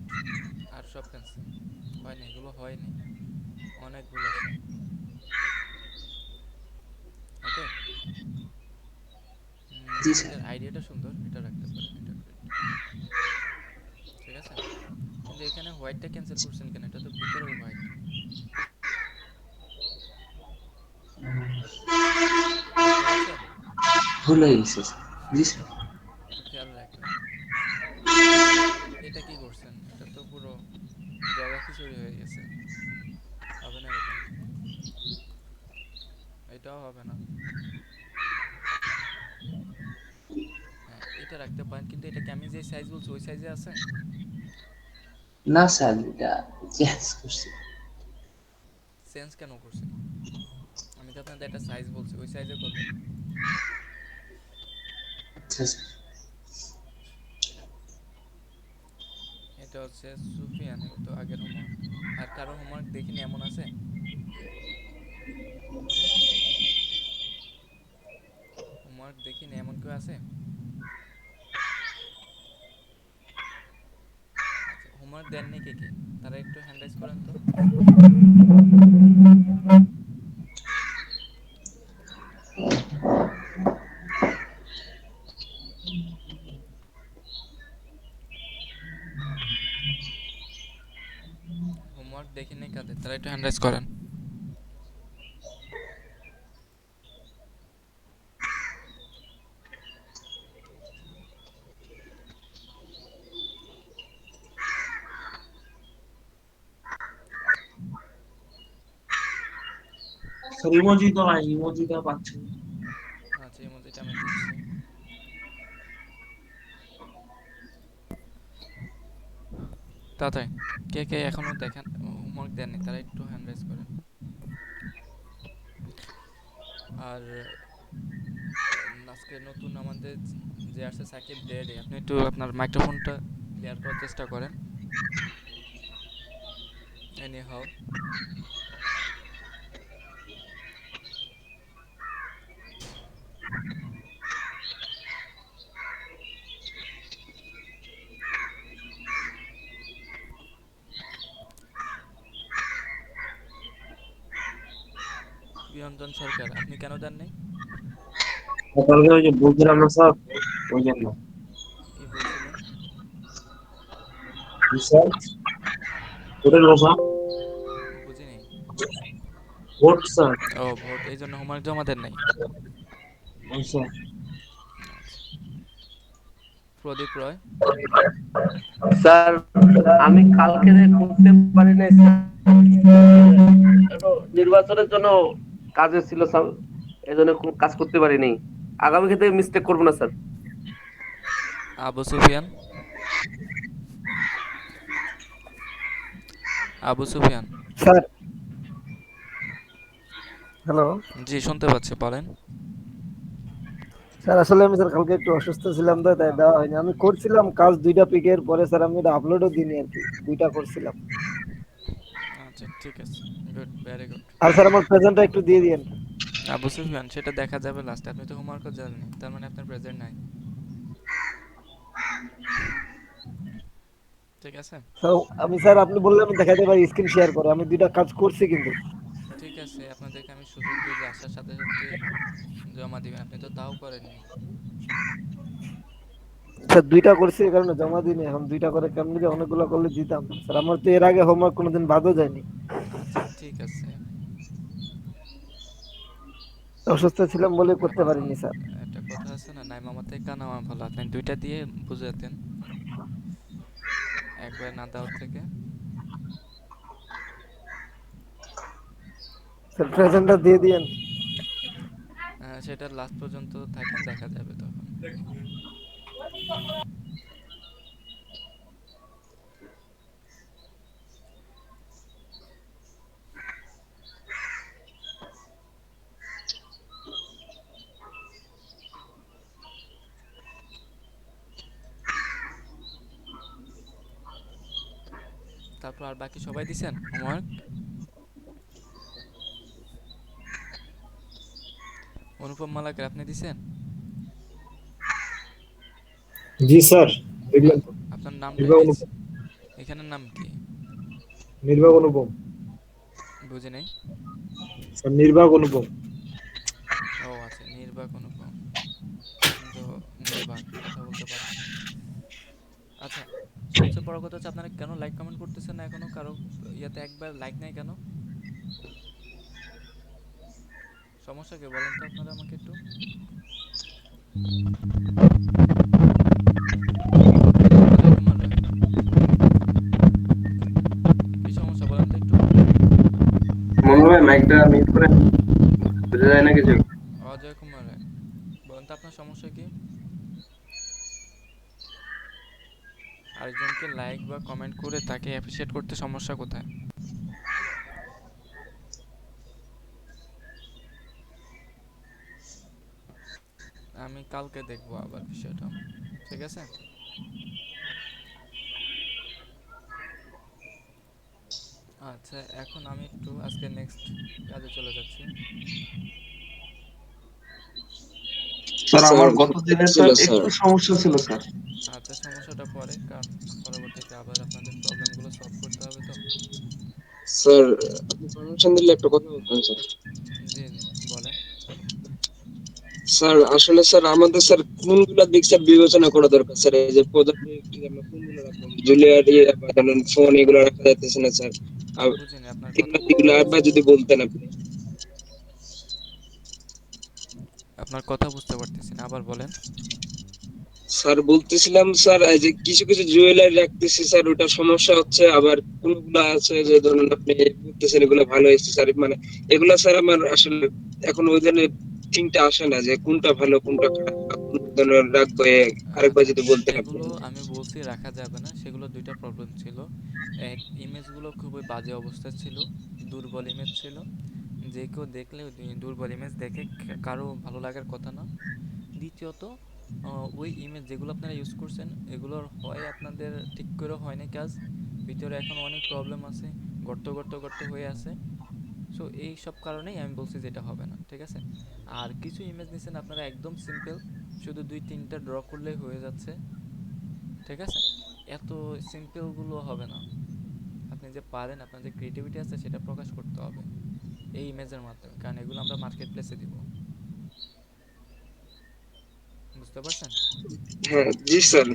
আর সব ক্যান্সেল। হয়নি, এগুলো হয়নি, অনেক ভুল আছে। ওকে, জি স্যার। এটার আইডিয়াটা সুন্দর, এটা রাখতে পারেন, এটা গ্রেট। ঠিক আছে, কিন্তু এখানে হোয়াইটটা ক্যান্সেল করছেন কেন? এটা তো ভিতরেও হোয়াইট, দেখতে পাচ্ছেন? ভুল হয়ে গেছে স্যার। জি স্যার। একটু খেয়াল রাখবেন। এটা কি করছেন? এটা তো পুরো জগা খিচুড়ি হয়ে গেছে, হবে না এরকম। এটাও হবে না। হ্যাঁ, এটা রাখতে পারেন, কিন্তু এটা কি আমি যে সাইজ বলছি ওই সাইজে আছে? না স্যার, এটা চেঞ্জ করছি। চেঞ্জ কেন করছেন? আমি তো আপনাদের একটা সাইজ বলছি, ওই সাইজে করবেন। আচ্ছা স্যার। এটা হচ্ছে সুফিয়ান, এগুলো তো আগের হোমওয়ার্ক। আর কারো হোমওয়ার্ক দেখিনি এমন আছে? হোমওয়ার্ক দেখিনি এমন কেউ আছে? আচ্ছা, হোমওয়ার্ক দেননি কে কে? তারা একটু হ্যান্ড রাইজ করেন তো। হোমওয়ার্ক দেখিনি কাদের, তারা একটু হ্যান্ড রাইজ করেন। স্যার ইমোজি তো নাই, ইমোজিটা পাচ্ছি না। আচ্ছা, ইমোজিটা আমি দিচ্ছি। তাড়াতাড়ি, কে কে এখনো দেখেন হোমওয়ার্ক দেননি তারা একটু হ্যান্ড রাইজ করেন। আর আজকে নতুন আমাদের যে আসছে সাকিব ডেডে, আপনি একটু আপনার মাইক্রোফোনটা ক্লিয়ার করার চেষ্টা করেন। এনি হাও, বিয়ঞ্জন সরকার, আপনি কেন দেননি? কালকে ওই যে বলছিলাম না স্যার, ওই জন্য। কি বলছিলেন? স্যার ওটার কথা বুঝিনি। Vote sir. ও ভোট, এই জন্য হোমওয়ার্ক জমা দেন নাই। আচ্ছা আচ্ছা, প্রদীপ রয়। স্যার, আমি কালকে করতে পারি নাই স্যার, নির্বাচনের জন্য কাজে ছিল স্যার, এজন্য কাজ করতে পারিনি। আগামী ক্ষেত্রে মিস্টেক করবো না sir. Abu Sufiyan, Abu Sufiyan. Sir hello. জি শুনতে পাচ্ছি, বলেন। স্যার আসলে আমি স্যার কালকে একটু অসুস্থ ছিলাম, তো তাই দেওয়া হয়নি। আমি করছিলাম কাজ দুইটা পিকের পরে স্যার, আমি এটা আপলোডও দিইনি আর কি, দুইটা করছিলাম। আচ্ছা ঠিক আছে, গুড, ভেরি গুড। আর স্যার আমার প্রেজেন্টটা একটু দিয়ে দিয়েন। আবু সুফিয়ান, সেটা দেখা যাবে লাস্টে। আপনি তো হোমওয়ার্কও জানেন, তার মানে আপনার প্রেজেন্ট নাই। ঠিক আছে? স্যার আমি স্যার আপনি বললেন আমি দেখাতে পারি স্ক্রিন শেয়ার করে, আমি 2টা কাজ করছি কিন্তু। ঠিক আছে, আপনাদেরকে আমি সুযোগ দিই যে আসার সাথে সাথেই জমা দিবেন। আপনি তো তাও করেননি। স্যার 2টা করছি এই কারণে জমা দিইনি, এখন 2টা করে কেমনি যে অনেকগুলো করলে দিতাম। স্যার আমার তো এর আগে হোমওয়ার্ক কোনোদিন বাদও যায়নি। আচ্ছা ঠিক আছে। অসুস্থ ছিলাম বলে করতে এখন পারিনি স্যার। একটা কথা আছে না, নাই মামা থেকে কানা মামা ভালো। আপনি 2টা দিয়ে বুঝাতেন একবার না দেওয়ার থেকে। স্যার প্রেজেন্টটা দিয়ে দিয়েন। সেটা লাস্ট পর্যন্ত থাকেন, দেখা যাবে তখন। তারপর আর বাকি সবাই দিছেন হোমওয়ার্ক? অনুপম মালাকার আপনি দিছেন? জি স্যার, দেখলেন তো। আপনার নামটা নির্বাক কি? অনুপম। এখানের নাম কি? নির্বাক অনুপম। বুঝি নাই। স্যার নির্বাক অনুপম। ও আচ্ছা, নির্বাক অনুপম। আপনি তো নির্বাক, কথা বলতে পারেন না। আচ্ছা, সবচেয়ে বড় কথা হচ্ছে আপনারা কেন লাইক কমেন্ট করতেছেন না এখনো? কারো ইয়াতে একবার লাইক নাই কেন? সমস্যা কি বলেন তো আপনারা আমাকে একটু। অজয় কুমার রায়, কি সমস্যা বলেন তো একটু। মনে হয় মাইকটা মিউট করে বোঝা যায় না কিছু। অজয় কুমার রায়, বলেন তো আপনার সমস্যা কি? আরেকজনকে লাইক বা কমেন্ট করে তাকে অ্যাপ্রিশিয়েট করতে সমস্যা কোথায়? আমি কালকে দেখবো আবার বিষয়টা, ঠিক আছে? আচ্ছা, এখন আমি একটু আজকে নেক্সট কাজে চলে যাচ্ছি। স্যার আমার গত দিনে স্যার একটু সমস্যা ছিল স্যার। আচ্ছা, সমস্যাটা পরে, কারণ পরবর্তীতে আবার আপনাদের প্রবলেমগুলো সলভ করতে হবে তো। স্যার আপনি পারমিশন দিলে একটা কথা বলতেন স্যার। জি জি, বলেন। স্যার আসলে স্যার আমাদের স্যার কোনগুলা দিক স্যার বিবেচনা করা দরকার স্যার, এই যে প্রজেক্টে আমরা কোনগুলো রাখবো, জুলিয়ার বা ধরেন ফোন এগুলো রাখা যাইতেছে না স্যার। আর বুঝিনি, আপনার কথা এগুলো বুঝতে দিকগুলো পারতেছি আরেকবার না। যদি বলতেন আপনি। আপনার কথা বুঝতে পারতেছি না, আবার বলেন। স্যার বলতেছিলাম স্যার এই যে কিছু কিছু জুয়েলারি রাখতেছি স্যার, ওটা সমস্যা হচ্ছে। আবার কোনগুলা আছে যে ধরুন আপনি বলতেছেন এগুলো ভালো হয়েছে স্যার, মানে এগুলা স্যার আমার আসলে এখন ওই ধরনের থিংটা আসে না যে কোনটা ভালো কোনটা খারাপ বা কোন ধরনের রাখবো, আরেকবার আচ্ছা, যদি বলতেন আপনি। সেগুলো আমি বলছি রাখা যাবে না। সেগুলো 2টা প্রবলেম ছিল। এক, ইমেজগুলো খুবই বাজে অবস্থা ছিল, দুর্বল ইমেজ ছিল। যে কেউ দেখলে ওই দুর্বল ইমেজ দেখে কারো ভালো লাগার কথা না। দ্বিতীয়ত, ওই ইমেজ যেগুলো আপনারা ইউজ করছেন এগুলোর হয় আপনাদের ঠিক করে হয় না কাজ, ভিতরে এখনও অনেক প্রবলেম আছে, গর্ত গর্ত গর্ত হয়ে আছে। সো এই সব কারণেই আমি বলছি যে এটা হবে না, ঠিক আছে? আর কিছু ইমেজ নিছেন আপনারা একদম সিম্পল, শুধু 2-3টা ড্র করলেই হয়ে যাচ্ছে, ঠিক আছে? এত সিম্পলগুলো হবে না। আপনি যে পারেন, আপনার যে ক্রিয়েটিভিটি আছে সেটা প্রকাশ করতে হবে এই ইমেজের মাধ্যমে, কারণ এগুলো আমরা মার্কেট প্লেসে দিব। বুঝতে পারছেন? হ্যাঁ জি স্যার।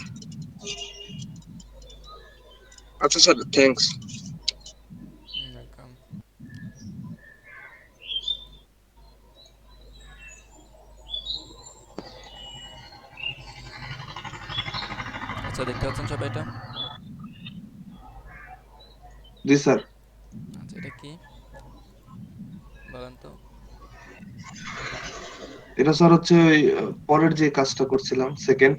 আচ্ছা স্যার, থ্যাঙ্কস। ওয়েলকাম। আচ্ছা, দেখতে পাচ্ছেন সবাই এটা? জি স্যার। আচ্ছা, এটা কি বলেন তো? এটা স্যার হচ্ছে ওই পরের যে কাজটা করছিলাম সেকেন্ড।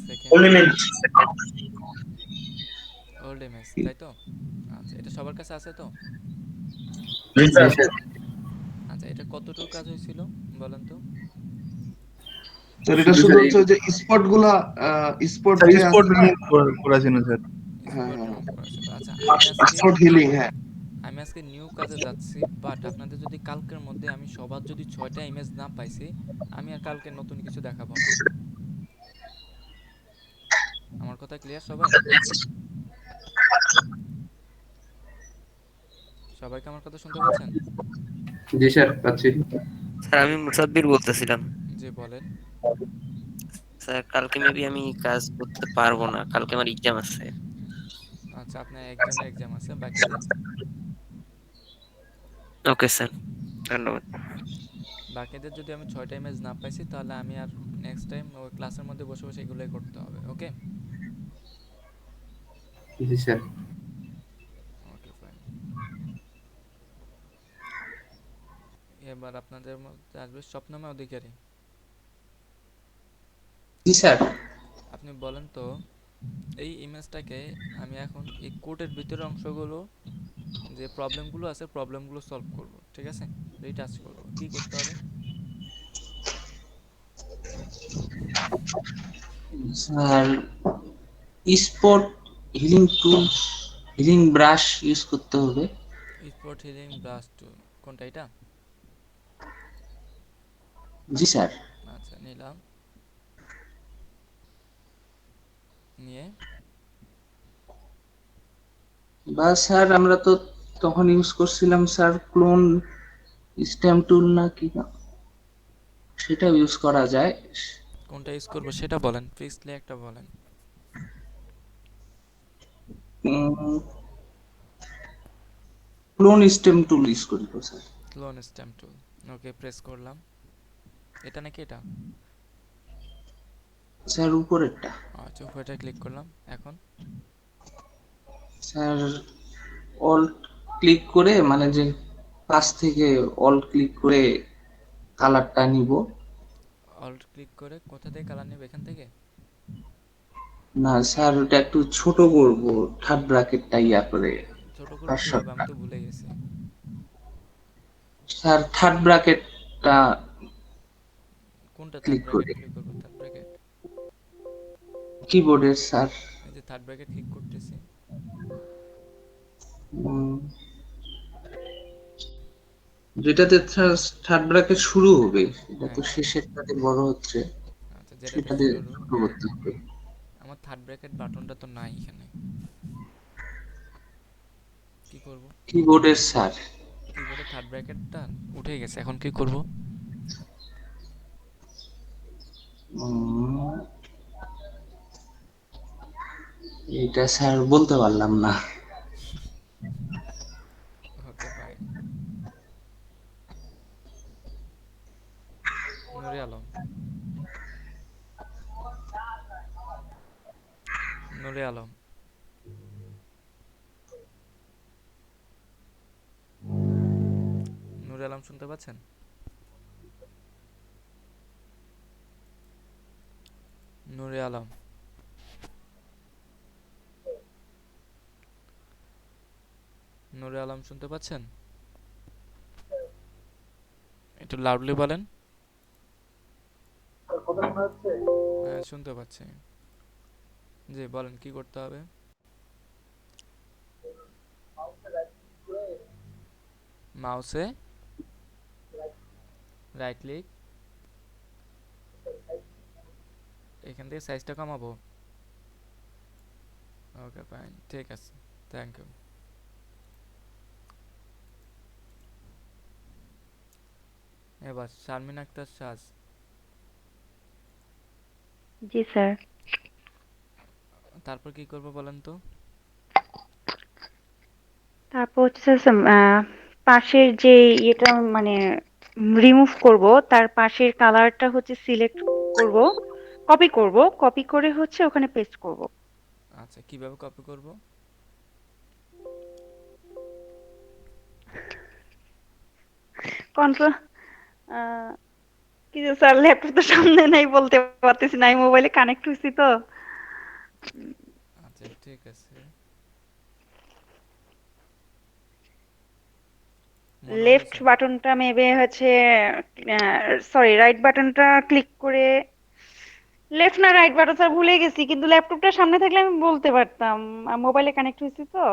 সেকেন্ড ওল্ড ইমেজ, তাই তো? আচ্ছা, এটা সবার কাছে আছে তো? আচ্ছা, এটা কতটুকু কাজ হয়েছিল বলেন তো? স্যার এটা শুধু হচ্ছে ওই যে স্পট গুলা, স্পট স্যার যে স্পট আছে না। রিমুভ করা ছিল স্যার। হ্যাঁ স্পট হ্যাঁ, রিমুভ করা ছিল। আচ্ছা, স্পট হিলিং, হ্যাঁ। আমি আজকে নিউ কাজে যাচ্ছি, বাট আপনাদের যদি কালকের মধ্যে আমি সবার যদি 6টা ইমেজ না পাইছি, আমি আর কালকে নতুন কিছু দেখাবো না। আমার কথা ক্লিয়ার সবাই? সবাইকে আমার কথা শুনতে পাচ্ছেন? জি স্যার, পাচ্ছি। স্যার আমি মুসাব্বির বলতেছিলাম। জি বলেন। স্যার কালকে মেবি আমি কাজ করতে পারবো না, কালকে আমার এক্সাম আছে। আচ্ছা, আপনার একজনের এক্সাম আছে, বাকিদের? ওকে স্যার, ধন্যবাদ। বাকিদের যদি আমি 6টা ইমেজ না পাইছি, তাহলে আমি আর নেক্সট টাইম ওই ক্লাসের মধ্যে বসে বসে এগুলোই করতে হবে। ওকে? জি স্যার। ওকে ফাইন। এবার আপনাদের মধ্যে আসবে স্বপ্নময় অধিকারী। জি স্যার। আপনি বলেন তো, এই ইমেজটাকে আমি এখন এই কোডের ভিতরের অংশগুলো, যে প্রবলেমগুলো আছে প্রবলেমগুলো সলভ করব, ঠিক আছে? রিটাচ করব, কি করতে হবে? Sir spot healing tools, healing brush use করতে হবে। স্পট হিলিং ব্রাশ টুল কোনটা, এটা? জি স্যার। আচ্ছা, নিলাম। নিয়ে বা স্যার আমরা তো তখন ইউজ করছিলাম স্যার ক্লোন স্ট্যাম্প টুল না কি না, সেটা ইউজ করা যায়। কোনটা ইউজ করব সেটা বলেন, ফিক্সলি একটা বলেন। ক্লোন স্ট্যাম্প টুল ইউজ করি তো স্যার। ক্লোন স্ট্যাম্প টুল, ওকে, প্রেস করলাম। এটা নাকি এটা? স্যার উপরেরটা। আচ্ছা, উপরেটা ক্লিক করলাম। এখন স্যার অল্ট ক্লিক করে, মানে যে পাশ থেকে অল্ট ক্লিক করে কালারটা নিব। অল্ট ক্লিক করে কোথা থেকে কালার নেব, এখান থেকে? না স্যার ওটা একটু ছোট করব, থার্ড ব্র্যাকেটটা ইয়া করে। ছোট করব কিভাবে, আমি তো ভুলে গেছি। স্যার থার্ড ব্র্যাকেটটা কোনটা থার্ড ক্লিক ব্র্যাকেট করে ক্লিক করব? থার্ড ব্র্যাকেট কিবোর্ডের স্যার। এই যে থার্ড ব্র্যাকেট ক্লিক করতেছি। যেটাতে থার্ড ব্র্যাকেট শুরু হবে, এটা তো হ্যাঁ, শেষেরটাতে বড় হচ্ছে, আচ্ছা, যেটাতে সেটাতে শুরু, ছোট হ্যাঁ। করতে হবে। আমার থার্ড ব্র্যাকেট বাটনটা তো নাই এখানে, কি করব? কিবোর্ডের স্যার। কিবোর্ডে থার্ড ব্র্যাকেটটা উঠে গেছে, এখন কি করব? এটা স্যার বলতে পারলাম না। Okay fine. নুরে আলম, নুরে আলম, নুরে আলম শুনতে পাচ্ছেন? নুরে আলম, নুরে আলম শুনতে পাচ্ছেন? একটু লাউডলি বলেন। হ্যাঁ, শুনতে পাচ্ছি। জি বলেন, কি করতে হবে? মাউসে রাইট ক্লিক, এখান থেকে সাইজটা কমাবো। ওকে ফাইন, ঠিক আছে, থ্যাংক ইউ। এবার শারমিন আক্তার সাজ। জি স্যার। তারপর কি করব বলেন তো? তারপর হচ্ছে পাশের যে ইয়েটা মানে রিমুভ করব, তার পাশের কালারটা হচ্ছে সিলেক্ট করব, কপি করব, কপি করে হচ্ছে ওখানে পেস্ট করব। আচ্ছা, কিভাবে কপি করব? কন্ট্রোল কি যে স্যার, ল্যাপটপ তো সামনে নাই, বলতে পারতেছি না, আমি মোবাইলে কানেক্ট হইছি তো। আচ্ছা ঠিক আছে, মনে লেফট হয়েছে? বাটনটা মেবি হচ্ছে, সরি রাইট বাটনটা ক্লিক করে, লেফট না রাইট বাটন স্যার ভুলে গেছি, কিন্তু ল্যাপটপটা সামনে থাকলে আমি বলতে পারতাম, মোবাইলে কানেক্ট হয়েছি তো।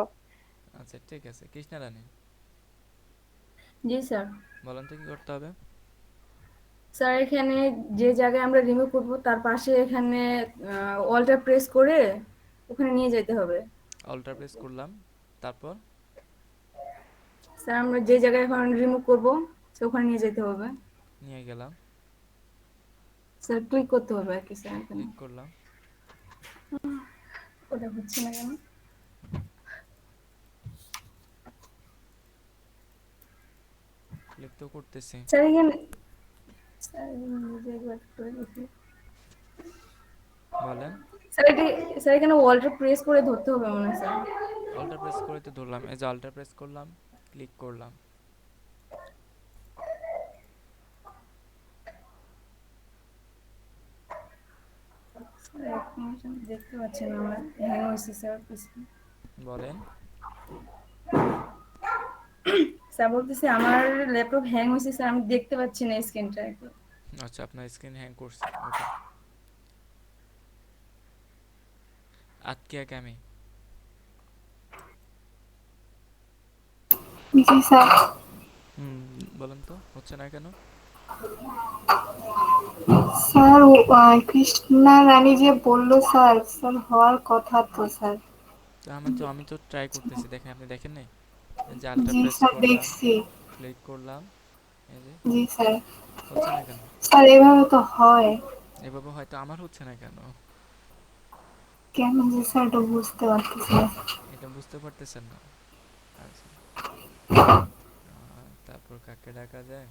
আচ্ছা ঠিক আছে, কৃষ্ণা রানী জি স্যার। বলেন তো কি করতে হবে? স্যার এখানে যে জায়গায় আমরা রিমুভ করব তার পাশে এখানে অল্টার প্রেস করে ওখানে নিয়ে যেতে হবে। অল্টার প্রেস করলাম, তারপর স্যার আমরা যে জায়গায় এখন রিমুভ করব ওখানে নিয়ে যেতে হবে। নিয়ে গেলাম, স্যার ক্লিক করতে হবে আর কি স্যার এখানে। ক্লিক করলাম। ওটা হচ্ছে না কেন? ক্লিক তো করতেছি। স্যার এখানে স্যার নিজে একবার করে দেখি। বলেন। স্যার এটি স্যার এখানে অল্টার প্রেস করে ধরতে হবে মনে হয় স্যার। অল্টার প্রেস করে তো ধরলাম, এই যে অল্টার প্রেস করলাম, ক্লিক করলাম। স্যার এক মিনিট আমি দেখতে পাচ্ছি না, আমার হ্যাং হয়েছে স্যার পিছনে। বলেন। স্যার বলতেছে আমার ল্যাপটপ হ্যাং হয়েছে স্যার, আমি দেখতে পাচ্ছি না স্ক্রিনটা। আচ্ছা, আপনার স্ক্রিন হ্যাং করছে, ওকে। আটকে আমি। জি স্যার। বলেন তো হচ্ছে না কেন? স্যার কৃষ্ণা রানী যে বললো স্যার, স্যার হওয়ার কথা তো স্যার। আমি তো ট্রাই করতেছি, দেখেন আপনি দেখেন নাই? এই যে আল্ট্রা জি প্রেস স্যার করলাম, দেখছি। ক্লিক করলাম, এই যে জি স্যার। হচ্ছে না কেন? স্যার এভাবে তো হয়। এভাবে হয়তো আমার হচ্ছে না কেন? কেন যে স্যার এটা বুঝতে পারতেছি না। এটা বুঝতে পারতেছেন না? আচ্ছা, তারপর কাকে ডাকা যায়?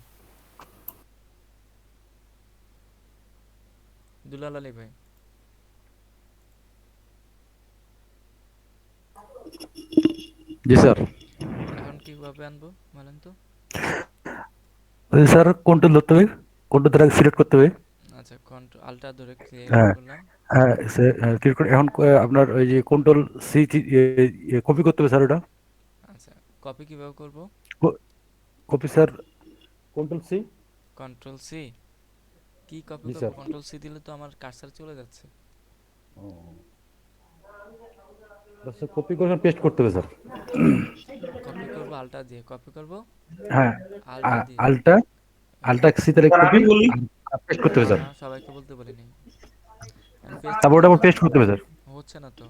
দুলাল আলী ভাই। জি স্যার। এখন কিভাবে আনবো বলেন তো? স্যার কন্ট্রোল ধরতে হবে, কন্ট্রোল ধরে সিলেক্ট করতে হবে। আচ্ছা, কন্ট্রোল আল্টা ধরে ক্লিক হ্যাঁ করলাম। হ্যাঁ ক্লিক করে এখন আপনার ওই যে কন্ট্রোল সি কপি করতে হবে স্যার ওটা। আচ্ছা, কপি কিভাবে করব? Copy sir control C. Control C কি কপি জি করব? স্যার। কন্ট্রোল সি দিলে তো আমার কার্সার চলে যাচ্ছে। কপি করে পেস্ট করতে হবে স্যার। কপি করব আল্টা দিয়ে, কপি করব হ্যাঁ আল্টা দিয়ে। আল্টা আল্টা সি তাহলে কপি পেস্ট করতে হবে না স্যার। না, সবাইকে বলতে বলিনি। পেস্ট তারপর ওটা পেস্ট করতে হবে স্যার। হচ্ছে না তো।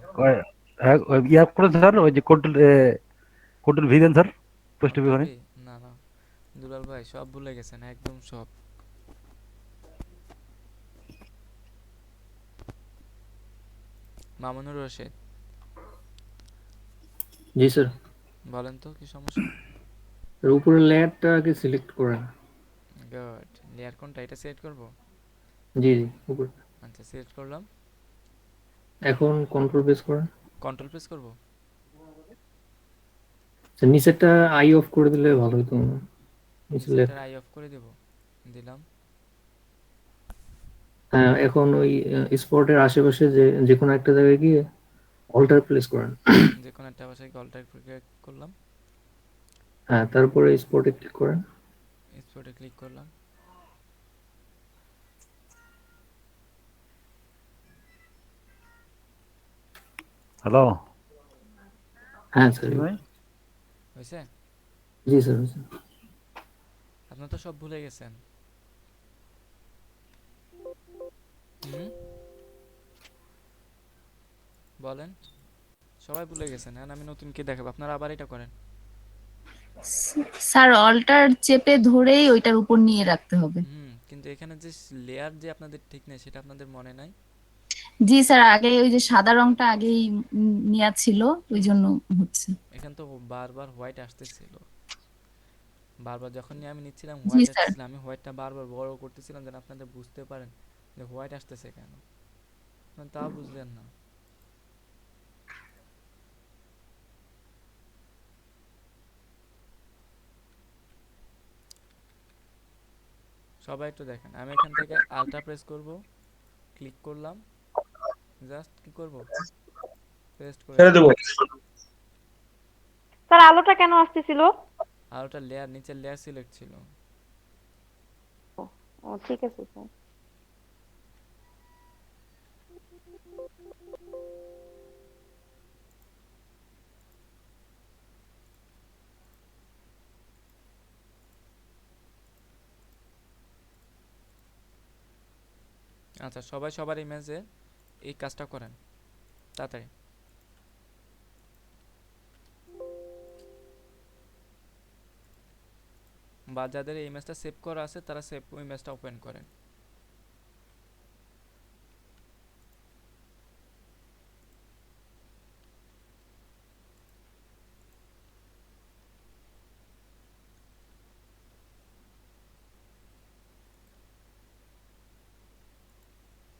ইয়া করে স্যার ওই যে কন্ট্রোল কন্ট্রোল ভি দেন স্যার, পেস্ট হবে কন্ট্রোল ওখানে। ভি? না না, দুলাল ভাই সব ভুলে গেছেন, একদম সব। মামুনুর রশিদ। জি স্যার। বলেন তো কি সমস্যা? উপরের লেয়ারটা আগে সিলেক্ট করেন। গুড। লেয়ার কোনটা, এটা সিলেক্ট করব? জি জি উপরে। আচ্ছা, সিলেক্ট করলাম। এখন কন্ট্রোল প্রেস করেন। কন্ট্রোল প্রেস করব? নিচেরটা আই অফ করে দিলে ভালো হতো। নিচেরটা আই অফ করে দেব, দিলাম। হ্যাঁ, এখন ওই স্পটের আশেপাশে যে কোনো একটা জায়গায় গিয়ে অল্টার প্লেস করেন। যে কোনো একটা ভাষায় অল্টার ক্লিক করলাম। হ্যাঁ, তারপরে স্পটে ক্লিক করেন। স্পটে ক্লিক করলাম। হ্যালো। হ্যাঁ স্যার। হয়েছে? জি স্যার হয়েছে। আপনি তো সব ভুলে গেছেন। বলেন। সবাই ভুলে গেছেন, এখন আমি নতুন কি দেখাবো? আপনারা আবার এটা করেন। স্যার অল্টার চেপে ধরেই ওইটার উপর নিয়ে রাখতে হবে। কিন্তু এখানে যে লেয়ার যে আপনাদের ঠিক নেই, সেটা আপনাদের মনে নাই? জি স্যার, আগে ওই যে সাদা রংটা আগেই নেওয়া ছিল, ওই জন্য হচ্ছে। এখানে তো বারবার হোয়াইট আসতেছিল, বারবার যখনই আমি নিচ্ছিলাম জি হোয়াইট স্যার। আসতেছিল। আমি হোয়াইটটা বারবার বড় করতেছিলাম যেন আপনাদের বুঝতে পারেন যে হোয়াইট আসতেছে কেন, তাও বুঝলেন না। সবাই একটু দেখেন, আমি এখান থেকে আল্ট্রা প্রেস করব, ক্লিক করলাম, জাস্ট কি করব, পেস্ট করে দেব। স্যার আলোটা কেন আসতেছিল? আলোটা লেয়ার, নিচের লেয়ার সিলেক্ট ছিল। ও ঠিক আছে স্যার। আচ্ছা, সবাই সবার ইমেজে এই কাজটা করেন তাড়াতাড়ি। বা যাদের এই ইমেজটা সেভ করা আছে তারা সেভ ইমেজটা ওপেন করেন।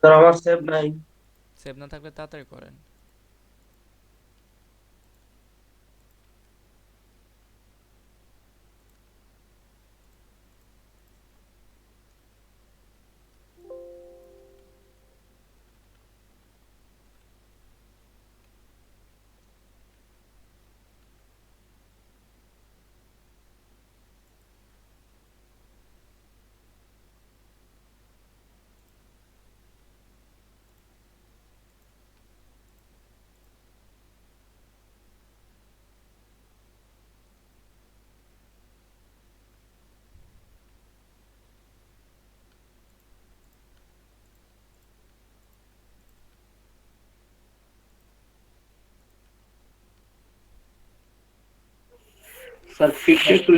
স্যার আমার সেভ নাই। সেভ না থাকলে তাড়াতাড়ি করেন। স্যার পিকটা একটু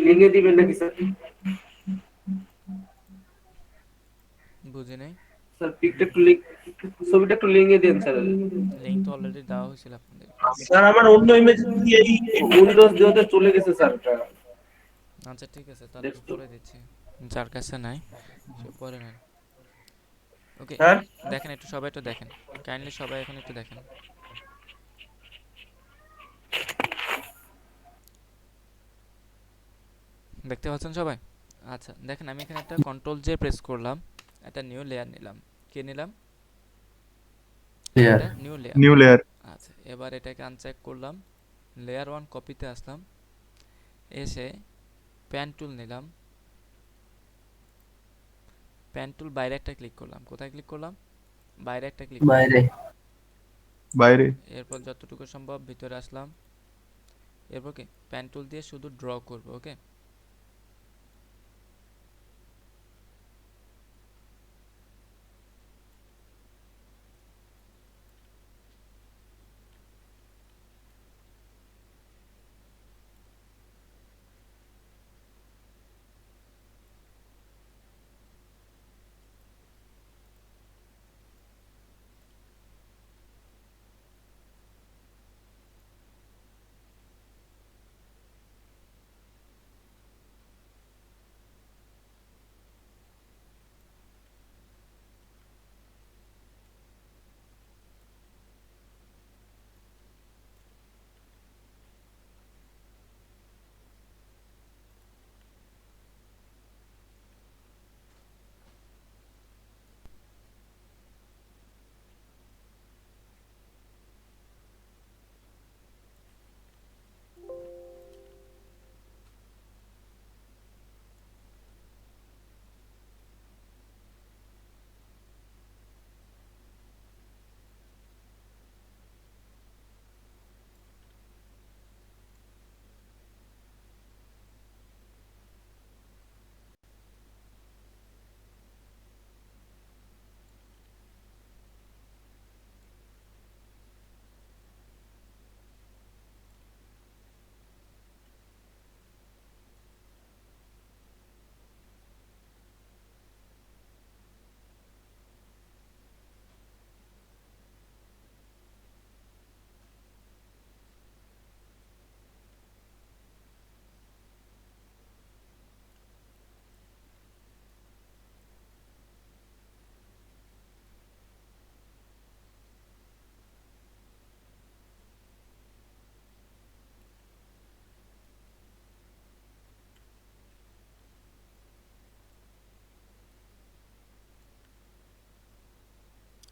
লিঙ্কে দিবেন নাকি স্যার? বুঝি নাই। স্যার পিকটা একটু ছবিটা একটু লিঙ্কে দেন স্যার। লিংক তো অলরেডি দেওয়া হয়েছিল আপনাদের। স্যার আমার অন্য ইমেজ দিয়ে উইন্ডোজ দিয়েতে চলে গেছে স্যার। আচ্ছা ঠিক আছে, তাহলে আমি পরে দিচ্ছি। যার কাছে নাই সে পরে নেন। ওকে, স্যার দেখেন একটু, সবাই একটু দেখেন, কাইন্ডলি সবাই এখন একটু দেখেন। দেখতে পাচ্ছেন সবাই? আচ্ছা দেখেন, আমি এখানে একটা কন্ট্রোল জে প্রেস করলাম, একটা নিউ লেয়ার নিলাম। কি নিলাম? লেয়ার, একটা নিউ লেয়ার। New layer. আচ্ছা, এবার এটাকে আনচেক করলাম, লেয়ার 1 কপিতে আসলাম, এসে প্যান টুল নিলাম, প্যান টুল বাইরে একটা ক্লিক করলাম। কোথায় ক্লিক করলাম? বাইরে একটা ক্লিক করলাম। বাইরে বাইরে। এরপর যতটুকু সম্ভব ভিতরে আসলাম। এরপর কি প্যান টুল দিয়ে শুধু ড্র করব। ওকে,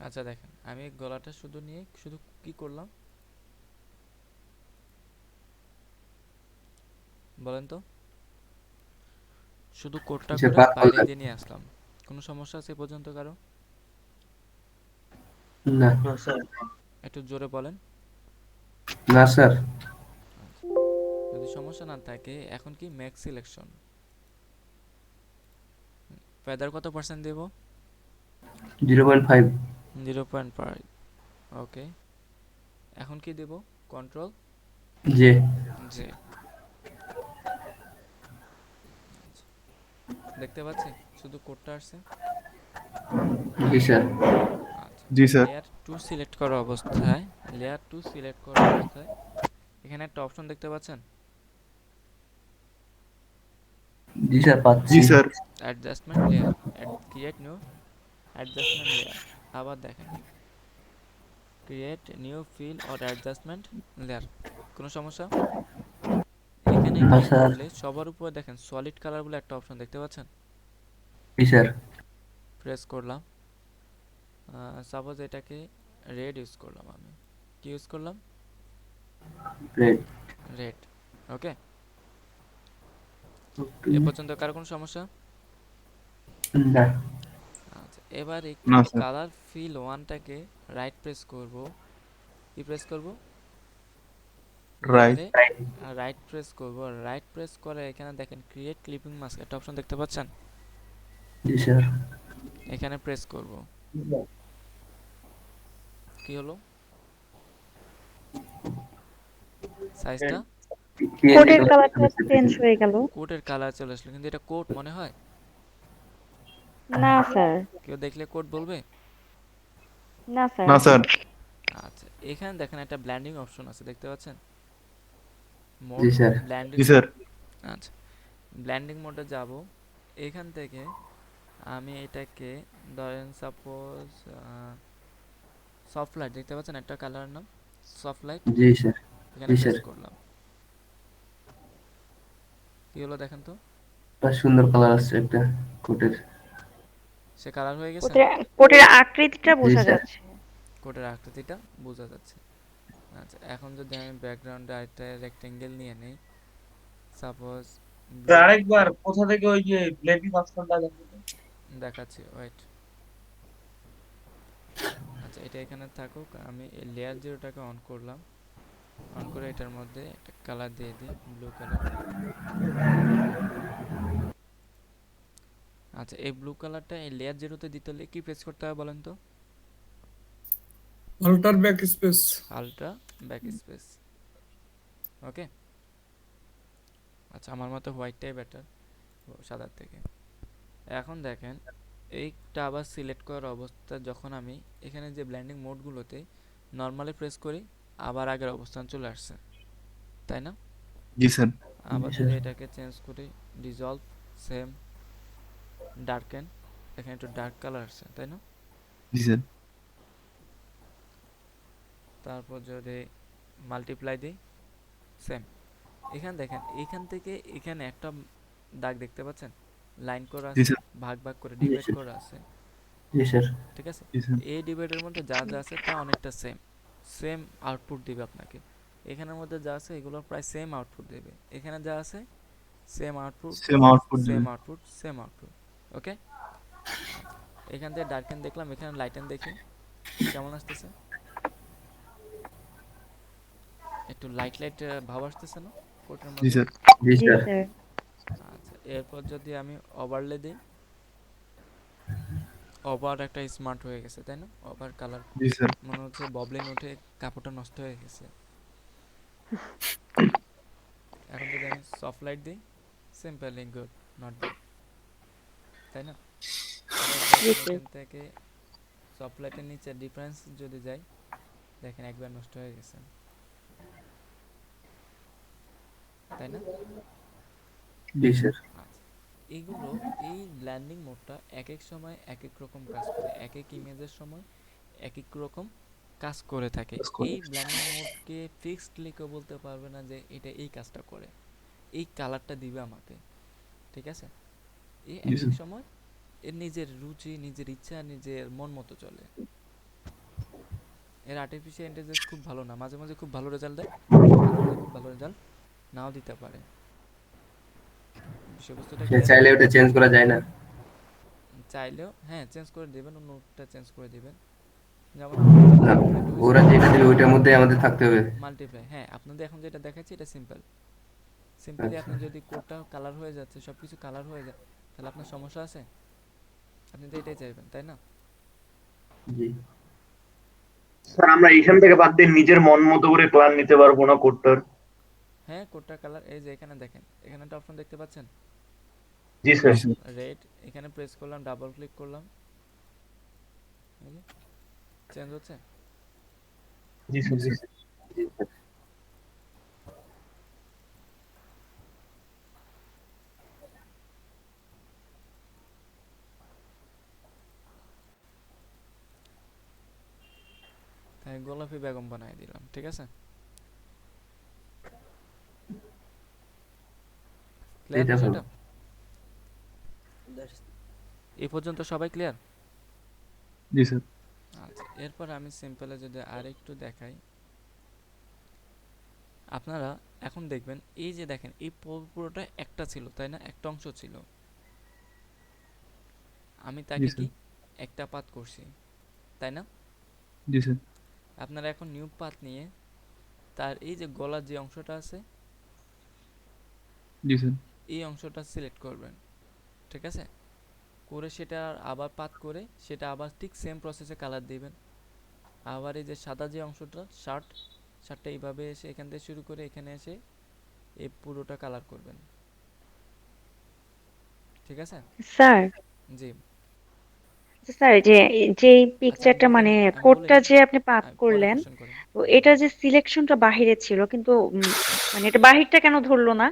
আচ্ছা দেখেন, আমি গলাটা শুধু নিয়ে শুধু কি করলাম বলেন তো? শুধু কোডটা যে করে বাদ বাইরে বললেন। দিয়ে নিয়ে আসলাম। কোনো সমস্যা আছে এ পর্যন্ত কারো? না না স্যার। একটু জোরে বলেন। না স্যার। আচ্ছা, যদি সমস্যা না থাকে এখন কি ম্যাক্স সিলেকশন, ফেদার কত পার্সেন্ট দেব? 0.5। 0.5। ওকে, এখন কি দেব? Control J. জে। দেখতে পাচ্ছি শুধু কোডটা আসছে। জি স্যার। আচ্ছা, জি স্যার। লেয়ার 2 সিলেক্ট করা অবস্থায়, লেয়ার 2 সিলেক্ট করা অবস্থায় এখানে একটা অপশন দেখতে পাচ্ছেন? জি স্যার জি পাচ্ছি। Sir. Adjustment layer, create new adjustment layer. আবার দেখেন, create new fill or adjustment layer. কোনো সমস্যা? এখানে না ক্লিক স্যার। করলে সবার উপরে দেখেন সলিড কালার বলে একটা অপশন দেখতে পাচ্ছেন? জি স্যার। প্রেস করলাম। সাপোজ এটাকে রেড ইউজ করলাম, আমি কি ইউজ করলাম? রেড। রেড। ওকে, ওকে। এ পর্যন্ত কারো কোনো সমস্যা? না। আচ্ছা, এবার না একটু স্যার। কালার ফিল ওয়ানটাকে রাইট প্রেস করব। কি প্রেস করব? রাইট। লেয়ারে রাইট প্রেস করব। রাইট প্রেস করে এখানে দেখেন ক্রিয়েট ক্লিপিং মাস্ক একটা অপশন দেখতে পাচ্ছেন? জি স্যার। এখানে প্রেস করব। কি হলো? সাইজটা কোডের কালারটা চেঞ্জ হয়ে গেল। কোটের কালার চলে আসলো, কিন্তু এটা কোট মনে হয়? না স্যার। কেউ দেখলে কোট বলবে? না স্যার। না স্যার। আচ্ছা, এখানে দেখেন একটা ব্লেন্ডিং অপশন আছে, দেখতে পাচ্ছেন? মোড জি স্যার। ব্লেন্ডিং জি স্যার। মোড। আচ্ছা, ব্লেন্ডিং মোডে যাব। এখান থেকে আমি এটাকে ধরেন সাপোজ সফট লাইট, দেখতে পাচ্ছেন একটা কালারের নাম সফট লাইট? জি স্যার। এখানে জি প্রেস স্যার। করলাম। কি হলো দেখেন তো? সুন্দর কালার আসছে একটা কোটের। সে কালার হয়ে গেছে? কোডের আকৃতিটা জি বোঝা স্যার। যাচ্ছে। কোটের আকৃতিটা বোঝা যাচ্ছে। আচ্ছা, এখন যদি আমি ব্যাকগ্রাউন্ডে আরেকটা রেক্টেঙ্গেল নিয়ে নেই, সাপোজ আরেকবার কোথা থেকে ওই যে ব্লেন্ডিং অপশনটা দেখাচ্ছি, ওয়েট। আচ্ছা, এটা এখানে থাকুক, আমি লেয়ার জিরোটাকে অন করলাম। অন করে এটার মধ্যে একটা কালার দিয়ে দিই, ব্লু কালার। আচ্ছা, এই ব্লু কালারটা এই লেয়ার জিরোতে দিতে হলে কি প্রেস করতে হবে বলেন তো? Alter backspace. Ultra backspace. Okay, আচ্ছা, আমার মতে হোয়াইটটাই বেটার সাদার থেকে। এখন দেখেন এইটা আবার সিলেক্ট করার অবস্থা, যখন আমি এখানে যে ব্লেন্ডিং মোডগুলোতে নর্মালি প্রেস করি আবার আগের অবস্থান চলে আসছে, তাই না? জি স্যার। আবার যদি এটাকে চেঞ্জ করি, ডিসলভ, সেম, ডার্কেন, এখানে একটু ডার্ক কালার আসছে, তাই না? জি স্যার। তারপর যদি মাল্টিপ্লাই দিই, সেম। এখানে দেখেন এখান থেকে এখানে একটা দাগ দেখতে পাচ্ছেন, লাইন করা জি আছে, স্যার। ভাগ ভাগ করে জি ডিভাইড স্যার। করা আছে, জি স্যার। ঠিক আছে? জি স্যার। এই ডিভাইডের মধ্যে যা যা আছে তা অনেকটা সেম সেম আউটপুট দিবে আপনাকে। এখানের মধ্যে যা আছে এগুলো প্রায় সেম আউটপুট দেবে। এখানে যা আছে same output, same output same দিবে। Output, same output. ওকে, আচ্ছা, এখান থেকে ডার্কেন দেখলাম, এখানে লাইটেন দেখি কেমন আসতেছে। একটু লাইট লাইট ভাব আসতেছে না কোটের জি মধ্যে? স্যার। জি জি স্যার। স্যার। আচ্ছা, এরপর যদি আমি ওভারলে দিই, ওভার একটা স্মার্ট হয়ে গেছে, তাই না? ওভার কালার জি স্যার। মনে হচ্ছে ববলিন উঠে কাপড়টা নষ্ট হয়ে গেছে। এখন যদি আমি সফট লাইট দিই, সিম্পলি গুড, নট ব্যাড, তাই না? আবার জি দেখেন স্যার। এখান থেকে সফট লাইটের নিচে ডিফারেন্স যদি যাই, দেখেন একবার নষ্ট হয়ে গেছে, তাই না? জি স্যার। আচ্ছা, এইগুলো এই ব্লেন্ডিং মোডটা এক এক সময় এক এক রকম কাজ করে, এক এক ইমেজের সময় এক এক রকম কাজ করে থাকে। এই ব্লেন্ডিং মোডকে ফিক্সডলি কেউ বলতে পারবে না যে এটা এই কাজটা করে, এই কালারটা দিবে আমাকে, ঠিক আছে? এই জি এক এক স্যার। সময় এর নিজের রুচি, নিজের ইচ্ছা, নিজের মন মতো চলে। এর আর্টিফিশিয়াল ইন্টেলিজেন্স খুব ভালো না, মাঝে মাঝে খুব ভালো রেজাল্ট দেয়, মাঝে মাঝে খুব ভালো রেজাল্ট নাও দিতে পারে। বিষয়বস্তুটা সে ক্লিয়ার? চাইলে ওটা চেঞ্জ করা যায় না? চাইলেও হ্যাঁ চেঞ্জ করে দেবেন, নোটটা চেঞ্জ করে দিবেন। যেমন আমাদের না, এখানে হয়েছে ওরা যেটা দিবে ওইটার মধ্যে আমাদের থাকতে হবে। মাল্টিপ্লাই। হ্যাঁ, আপনাদের এখন যেটা দেখাচ্ছি এটা সিম্পল। সিম্পলি আচ্ছা। আপনি যদি কোডটা কালার হয়ে যাচ্ছে, সবকিছু কালার হয়ে যায়, তাহলে আপনার সমস্যা আছে? আপনি তো এটাই চাইবেন, তাই না? জি স্যার আমরা এইখান থেকে বাদ দিয়ে নিজের মন মতো করে কালার নিতে পারবো না কোডটার? হ্যাঁ, কোডটার কালার এই যে এখানে দেখেন, এখানে একটা অপশন দেখতে পাচ্ছেন, জি স্যার। রেড। এখানে প্রেস করলাম, ডাবল ক্লিক করলাম, চেঞ্জ হচ্ছে। জি স্যার। জি তাই গোলাপি বেগম বানাই দিলাম, ঠিক আছে? ক্লিয়ার এটা বিষয়টা? এই পর্যন্ত সবাই ক্লিয়ার? জি স্যার। আচ্ছা, এরপর আমি সিম্পলে যদি আরেকটু দেখাই, আপনারা এখন দেখবেন এই যে দেখেন এই পুরোটা একটা ছিল, তাই না? একটা অংশ ছিল। আমি তাকে কি একটা পাত করছি, তাই না? জি স্যার। আপনারা এখন নিউ পাত নিয়ে তার এই যে গলার যে অংশটা আছে, জি স্যার। এই অংশটা সিলেক্ট করবেন, ঠিক আছে? করে সেটা আবার পাত করে সেটা আবার ঠিক সেম প্রসেসে কালার দিবেন। আবার এই যে সাদা যে অংশটা শার্টটা এইভাবে এসে এখান থেকে শুরু করে এখানে এসে এই পুরোটা কালার করবেন, ঠিক আছে? স্যার, জি। স্যার যে যেই পিকচারটা আমি মানে বলি কোডটা নাই, যে আপনি পাস পরে করলেন, কোশ্চেন করেন। তো এটা যে সিলেকশনটা বাহিরে ছিল কিন্তু মানে এটা বাহিরটা কেন ধরলো না?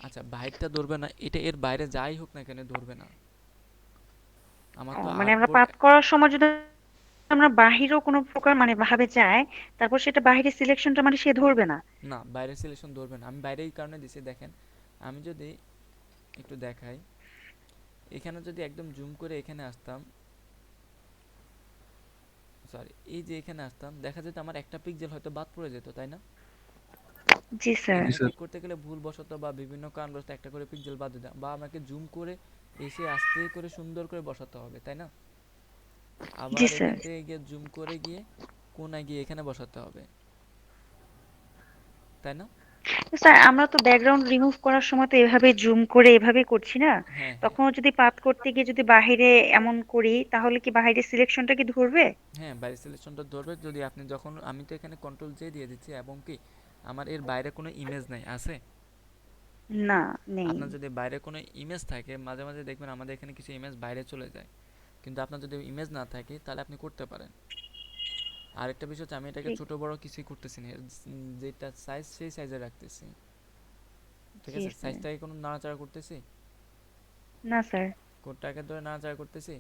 আচ্ছা, বাইরটা ধরবে না, এটা এর বাইরে যাই হোক না কেন ধরবে না। আমার তো মানে আমরা আর্টবোর্ড। পাস করার সময় যদি আমরা বাহিরেও কোনো প্রকার মানে ভাবে যাই, তারপর সেটা বাহিরে সিলেকশনটা মানে সে ধরবে না। না, বাইরের সিলেকশন ধরবে না। আমি বাইরে এই কারণে দিছি, দেখেন আমি যদি একটু দেখাই, এখানে যদি একদম জুম করে এখানে আসতাম, সরি এই যে এখানে আসতাম, দেখা যেত আমার একটা পিক্সেল হয়তো বাদ পড়ে যেত, তাই না? জি স্যার। এখানে ক্লিক করতে গেলে ভুলবশত বা বিভিন্ন কারণবশত একটা করে পিক্সেল বাদ দিতাম, বা আমাকে জুম করে এসে আস্তে করে সুন্দর করে বসাতে হবে, তাই না? আবার জি এখান স্যার। থেকে গিয়ে জুম করে গিয়ে কোনায় গিয়ে এখানে বসাতে হবে, তাই না? স্যার আমরা তো ব্যাকগ্রাউন্ড রিমুভ করার সময় তো এভাবে জুম করে এভাবে করছি না? হ্যাঁ, হ্যাঁ, তখন যদি পাথ করতে গিয়ে যদি বাহিরে এমন করি তাহলে কি বাহিরে সিলেকশনটা কি ধরবে? হ্যাঁ, বাইরের সিলেকশনটা ধরবে যদি আপনি যখন, আমি তো এখানে কন্ট্রোল জে দিয়ে দিচ্ছি, এবং কি আমার এর বাইরে কোনো ইমেজ নাই, আছে? না, নেই। আপনার যদি বাইরে কোনো ইমেজ থাকে, মাঝে মাঝে দেখবেন আমাদের এখানে কিছু ইমেজ বাইরে চলে যায়, কিন্তু আপনার যদি ইমেজ না থাকে তাহলে আপনি করতে পারেন। আরেকটা বিষয় হচ্ছে আমি এটাকে ছোট বড় কিছুই করতেছি না, যেটা সাইজ সেই সাইজে রাখতেছি, ঠিক জি আছে? স্যার। সাইজটাকে কোনো নাড়াচাড়া করতেছি? না স্যার। কোডটাকে ধরে নাড়াচাড়া করতেছি?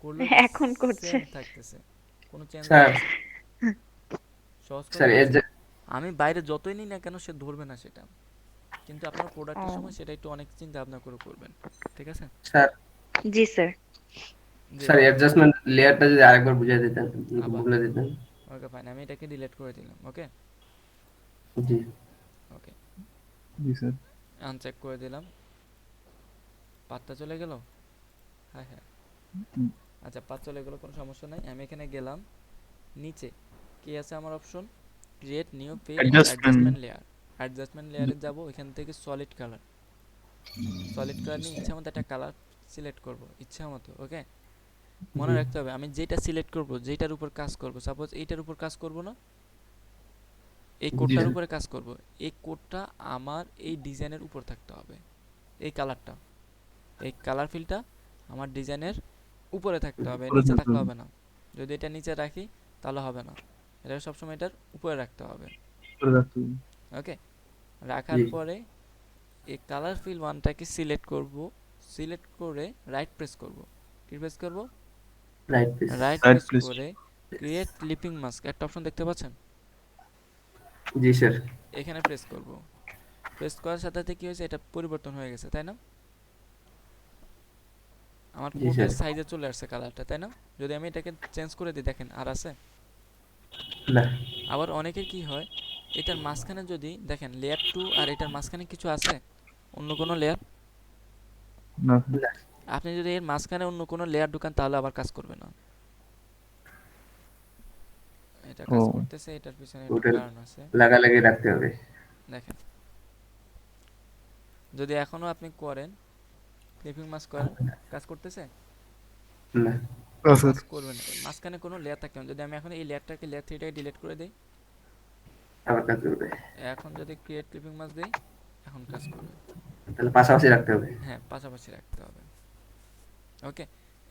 করলে এখন করছে। সেম থাকতেছে, কোনো চেঞ্জ স্যার হইতেছে। সহজ করে স্যার বলছি, আমি বাইরে যতই নিই না কেন সে ধরবে না সেটা, কিন্তু আপনার প্রোডাক্টের সময় সেটা একটু অনেক চিন্তা ভাবনা করে করবেন, ঠিক আছে? স্যার জি স্যার। স্যার অ্যাডজাস্টমেন্ট লেয়ারটা যদি আরেকবার বুঝিয়ে দিতেন, আবার বলে দিতেন। ওকে ফাইন, আমি এটাকে ডিলিট করে দিলাম। ওকে জি ওকে, জি স্যার। আনচেক করে দিলাম, পাতটা চলে গেল। হ্যাঁ হ্যাঁ, আচ্ছা পাত চলে গেল, কোনো সমস্যা নাই। আমি এখানে গেলাম, নিচে কি আছে আমার option, create new page adjustment layer. Adjustment লেয়ারে যাব, এখান থেকে সলিড কালার নিয়ে ইচ্ছা মতো একটা কালার সিলেক্ট করব, ইচ্ছা মতো। ওকে, মনে রাখতে হবে আমি যেটা সিলেক্ট করব, যেটার উপর কাজ করব, সাপোজ এইটার উপর কাজ করব না, এই কোডটার উপরে কাজ করব, এই কোডটা আমার এই ডিজাইনের উপর থাকতে হবে। এই কালারটা, এই কালার ফিলটা আমার ডিজাইনের উপরে থাকতে হবে, নিচে থাকলে হবে না। যদি এটা নিচে রাখি তাহলে হবে না, এটা সবসময় এটার উপরে রাখতে হবে। ওকে, রাখার পরে এই কালার ফিল ওয়ানটাকে সিলেক্ট করব, সিলেক্ট করে রাইট প্রেস করব। কি প্রেস করব? রাইট প্রেস করে ক্রিয়েট ক্লিপিং মাস্ক একটা অপশন দেখতে পাচ্ছেন? জি স্যার। এখানে প্রেস করব। প্রেস করার সাথে সাথে কি হয়েছে, এটা পরিবর্তন হয়ে গেছে, তাই না? আমার কোডের সাইজে চলে আসছে কালারটা, তাই না? যদি আমি এটাকে চেঞ্জ করে দিই, দেখেন আর আছে না। আবার অনেকের কি হয়, এটার মাঝখানে যদি দেখেন লেয়ার 2 আর এটার মাঝখানে কিছু আছে, অন্য কোনো লেয়ার না, আপনি যদি এর মাঝখানে অন্য কোনো লেয়ার ঢুকান তাহলে আবার কাজ করবে না। এটা কাজ করতেছে, এটার পিছনে একটা কারণ আছে, লাগালাগি রাখতে হবে। দেখেন যদি এখনো আপনি করেন, ক্লিপিং মাস্ক করেন, কাজ করতেছে? না কাজ করবে না। মাঝখানে কোনো লেয়ার থাকবে না। যদি আমি এখন এই লেয়ারটাকে লেয়ার 3টাকে ডিলিট করে দেই, আবার কাজ করবে। এখন যদি ক্রিয়েট ক্লিপিং মাস্ক দেই, এখন কাজ করবে। তাহলে পাশাপাশি রাখতে হবে। হ্যাঁ, পাশাপাশি রাখতে হবে। ওকে,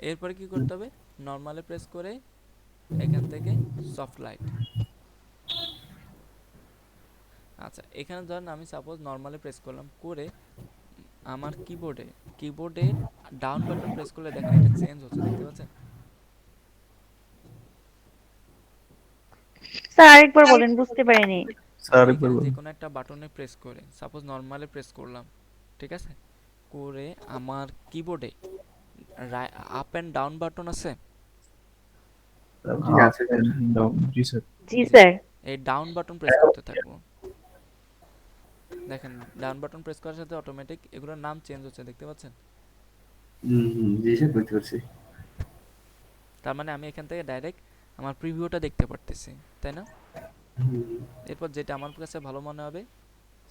এরপরে কি করতে হবে? নরমালে প্রেস করে এখান থেকে সফট লাইট। আচ্ছা, এখানে ধরেন আমি সাপোজ নরমালে প্রেস করলাম, করে আমার কিবোর্ডে ডাউন বাটন প্রেস করলে দেখেন এটা চেঞ্জ হচ্ছে, দেখতে পাচ্ছেন? স্যার আরেকবার বলেন, বুঝতে পারিনি। এখানে যে কোনো একটা বাটনে প্রেস করে, সাপোজ নরমালে প্রেস করলাম, ঠিক আছে, করে আমার কিবোর্ডে আপ এন্ড ডাউন বাটন আছে। জি স্যার। এই ডাউন বাটন প্রেস করতে থাকবো। দেখেন ডাউন বাটন প্রেস করার সাথে অটোমেটিক এগুলোর নাম চেঞ্জ হচ্ছে, দেখতে পাচ্ছেন? জি স্যার, বুঝতে পারছি। তার মানে আমি এখান থেকে ডাইরেক্ট আমার প্রিভিউটা দেখতে পারতেছি, তাই না? এরপর যেটা আমার কাছে ভালো মনে হবে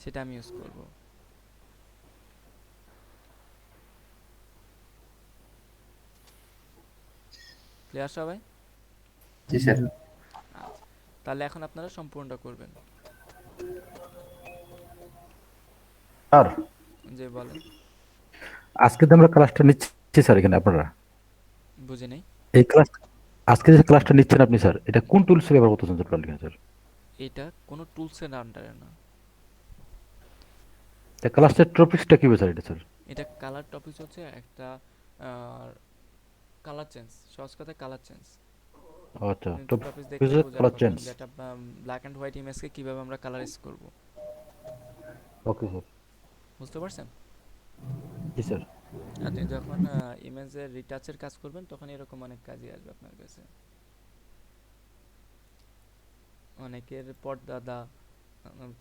সেটা আমি ইউজ করব। ক্লিয়ার সবাই? জি স্যার। আচ্ছা, তাহলে এখন আপনারা সম্পূর্ণটা করবেন। স্যার, জি বলেন। আজকে তো আমরা ক্লাসটা নিচ্ছি স্যার এখানে আপনারা। বুঝি নাই। এই ক্লাস আজকে যে ক্লাসটা নিচ্ছেন আপনি স্যার, এটা কোন টুলস ব্যবহার করতেছেন স্যার? এটা কোনো টুলসের আন্ডারে না। তা ক্লাসের টপিকসটা কি হবে স্যার এটা স্যার? এটা কালার টপিক হচ্ছে একটা কালার চেঞ্জ, সহজ কথায় কালার চেঞ্জ। আচ্ছা, টপিক দেখলে বোঝাতে কালার চেঞ্জ। পারবেন যেটা ব্ল্যাক এন্ড হোয়াইট ইমেজকে কিভাবে আমরা কালারাইজ করব। ওকে স্যার, বুঝতে পারছেন? জি স্যার। আপনি যখন ইমেজের রিটাচের কাজ করবেন তখন এরকম অনেক কাজই আসবে আপনার কাছে। অনেকের পর্দাদা,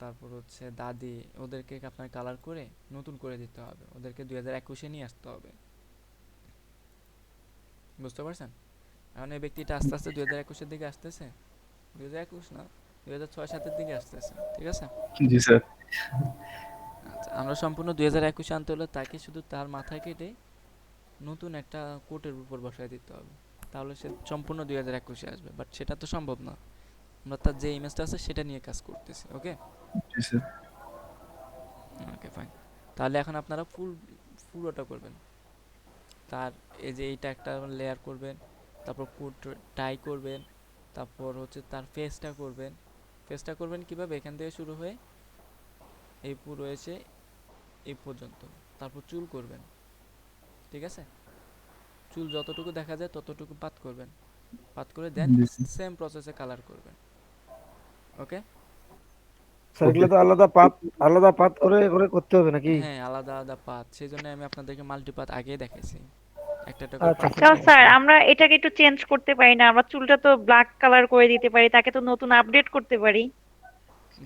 তারপর হচ্ছে দাদি, ওদেরকে আপনার কালার করে নতুন করে দিতে হবে, ওদেরকে 2021-এ নিয়ে আসতে হবে। বুঝতে পারছেন? এখন এই ব্যক্তিটা আস্তে আস্তে 2021-এর দিকে আসতেছে, 2021 না, 2006-07-এর দিকে আসতেছে, ঠিক আছে? জি স্যার। আচ্ছা, আমরা সম্পূর্ণ 2021-এ আনতে হলে তাকে শুধু তার মাথায় কেটে নতুন একটা কোটের উপর বসায় দিতে হবে, তাহলে সে সম্পূর্ণ 2021-এ আসবে। বাট সেটা তো সম্ভব না, আমরা তার যে ইমেজটা আছে সেটা নিয়ে কাজ করতেছি। ওকে জি স্যার। Okay fine. তাহলে এখন আপনারা পুরোটা করবেন। তার এই যে এইটা একটা লেয়ার করবেন, তারপর কোট টাই করবেন, তারপর হচ্ছে তার ফেসটা করবেন কিভাবে? এখান থেকে শুরু হয়ে এই পুরো এসে এই পর্যন্ত। তারপর চুল করবেন, ঠিক আছে? চুল যতটুকু দেখা যায় ততটুকু পাত করবেন, পাত করে দেন সেম প্রসেসে কালার করবেন। ওকে স্যার এগুলো তো আলাদা পাত করে করে করতে হবে নাকি? হ্যাঁ, আলাদা আলাদা পাত, সেজন্য আমি আপনাদেরকে মাল্টিপাত আগেই দেখাইছি। একটা আচ্ছা স্যার, আমরা এটাকে একটু চেঞ্জ করতে পারি না? আমরা চুলটা তো ব্ল্যাক কালার করে দিতে পারি, তাকে তো নতুন আপডেট করতে পারি।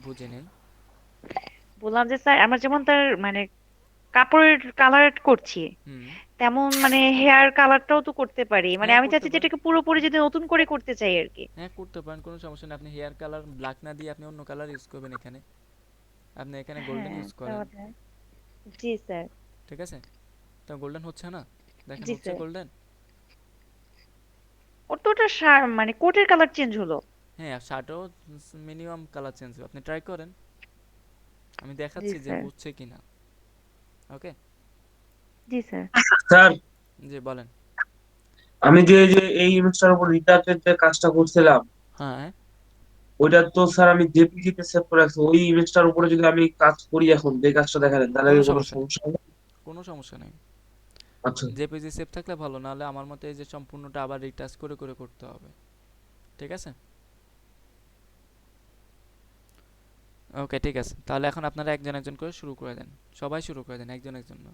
বুঝি নাই। বললাম যে স্যার, আমরা যেমন তার মানে কাপড়ের কালার করছি, তেমন মানে হেয়ার কালারটাও তো করতে পারি। মানে আমি চাচ্ছি যেটাকে পুরোপুরি যদি নতুন করে করতে চাই আর কি। হ্যাঁ, করতে পারেন, কোনো সমস্যা নেই। আপনি হেয়ার কালার ব্ল্যাক না দিয়ে আপনি অন্য কালার ইউজ করবেন। এখানে আপনি এখানে গোল্ডেন ইউজ করেন। জি স্যার। ঠিক আছে, তো গোল্ডেন হচ্ছে না, দেখেন জি হচ্ছে স্যার। গোল্ডেন। ওর তো ওটা মানে কোটের কালার চেঞ্জ হলো। হ্যাঁ, শার্টও মিনিমাম কালার চেঞ্জ হবে, আপনি ট্রাই করেন, আমি দেখাচ্ছি যে হচ্ছে কিনা। ওকে জি স্যার। স্যার, জি বলেন। আমি যে এই ইমেজটার উপর রিটাচের যে কাজটা করছিলাম, হ্যাঁ, ওইটা তো স্যার আমি জেপিজি তে সেভ করে রাখছি। ওই ইমেজটার উপরে যদি আমি কাজ করি এখন, যে কাজটা দেখালেন, তাহলে কোনো কোনো সমস্যা সমস্যা হবে? কোনো সমস্যা নেই। আচ্ছা, জেপিজি সেভ থাকলে ভালো, নাহলে আমার মতে এই যে সম্পূর্ণটা আবার রিটাচ করে করে করতে হবে। ঠিক আছে, ওকে ঠিক আছে। তাহলে এখন আপনারা একজন একজন করে শুরু করে দেন, সবাই শুরু করে দেন, একজন একজন না।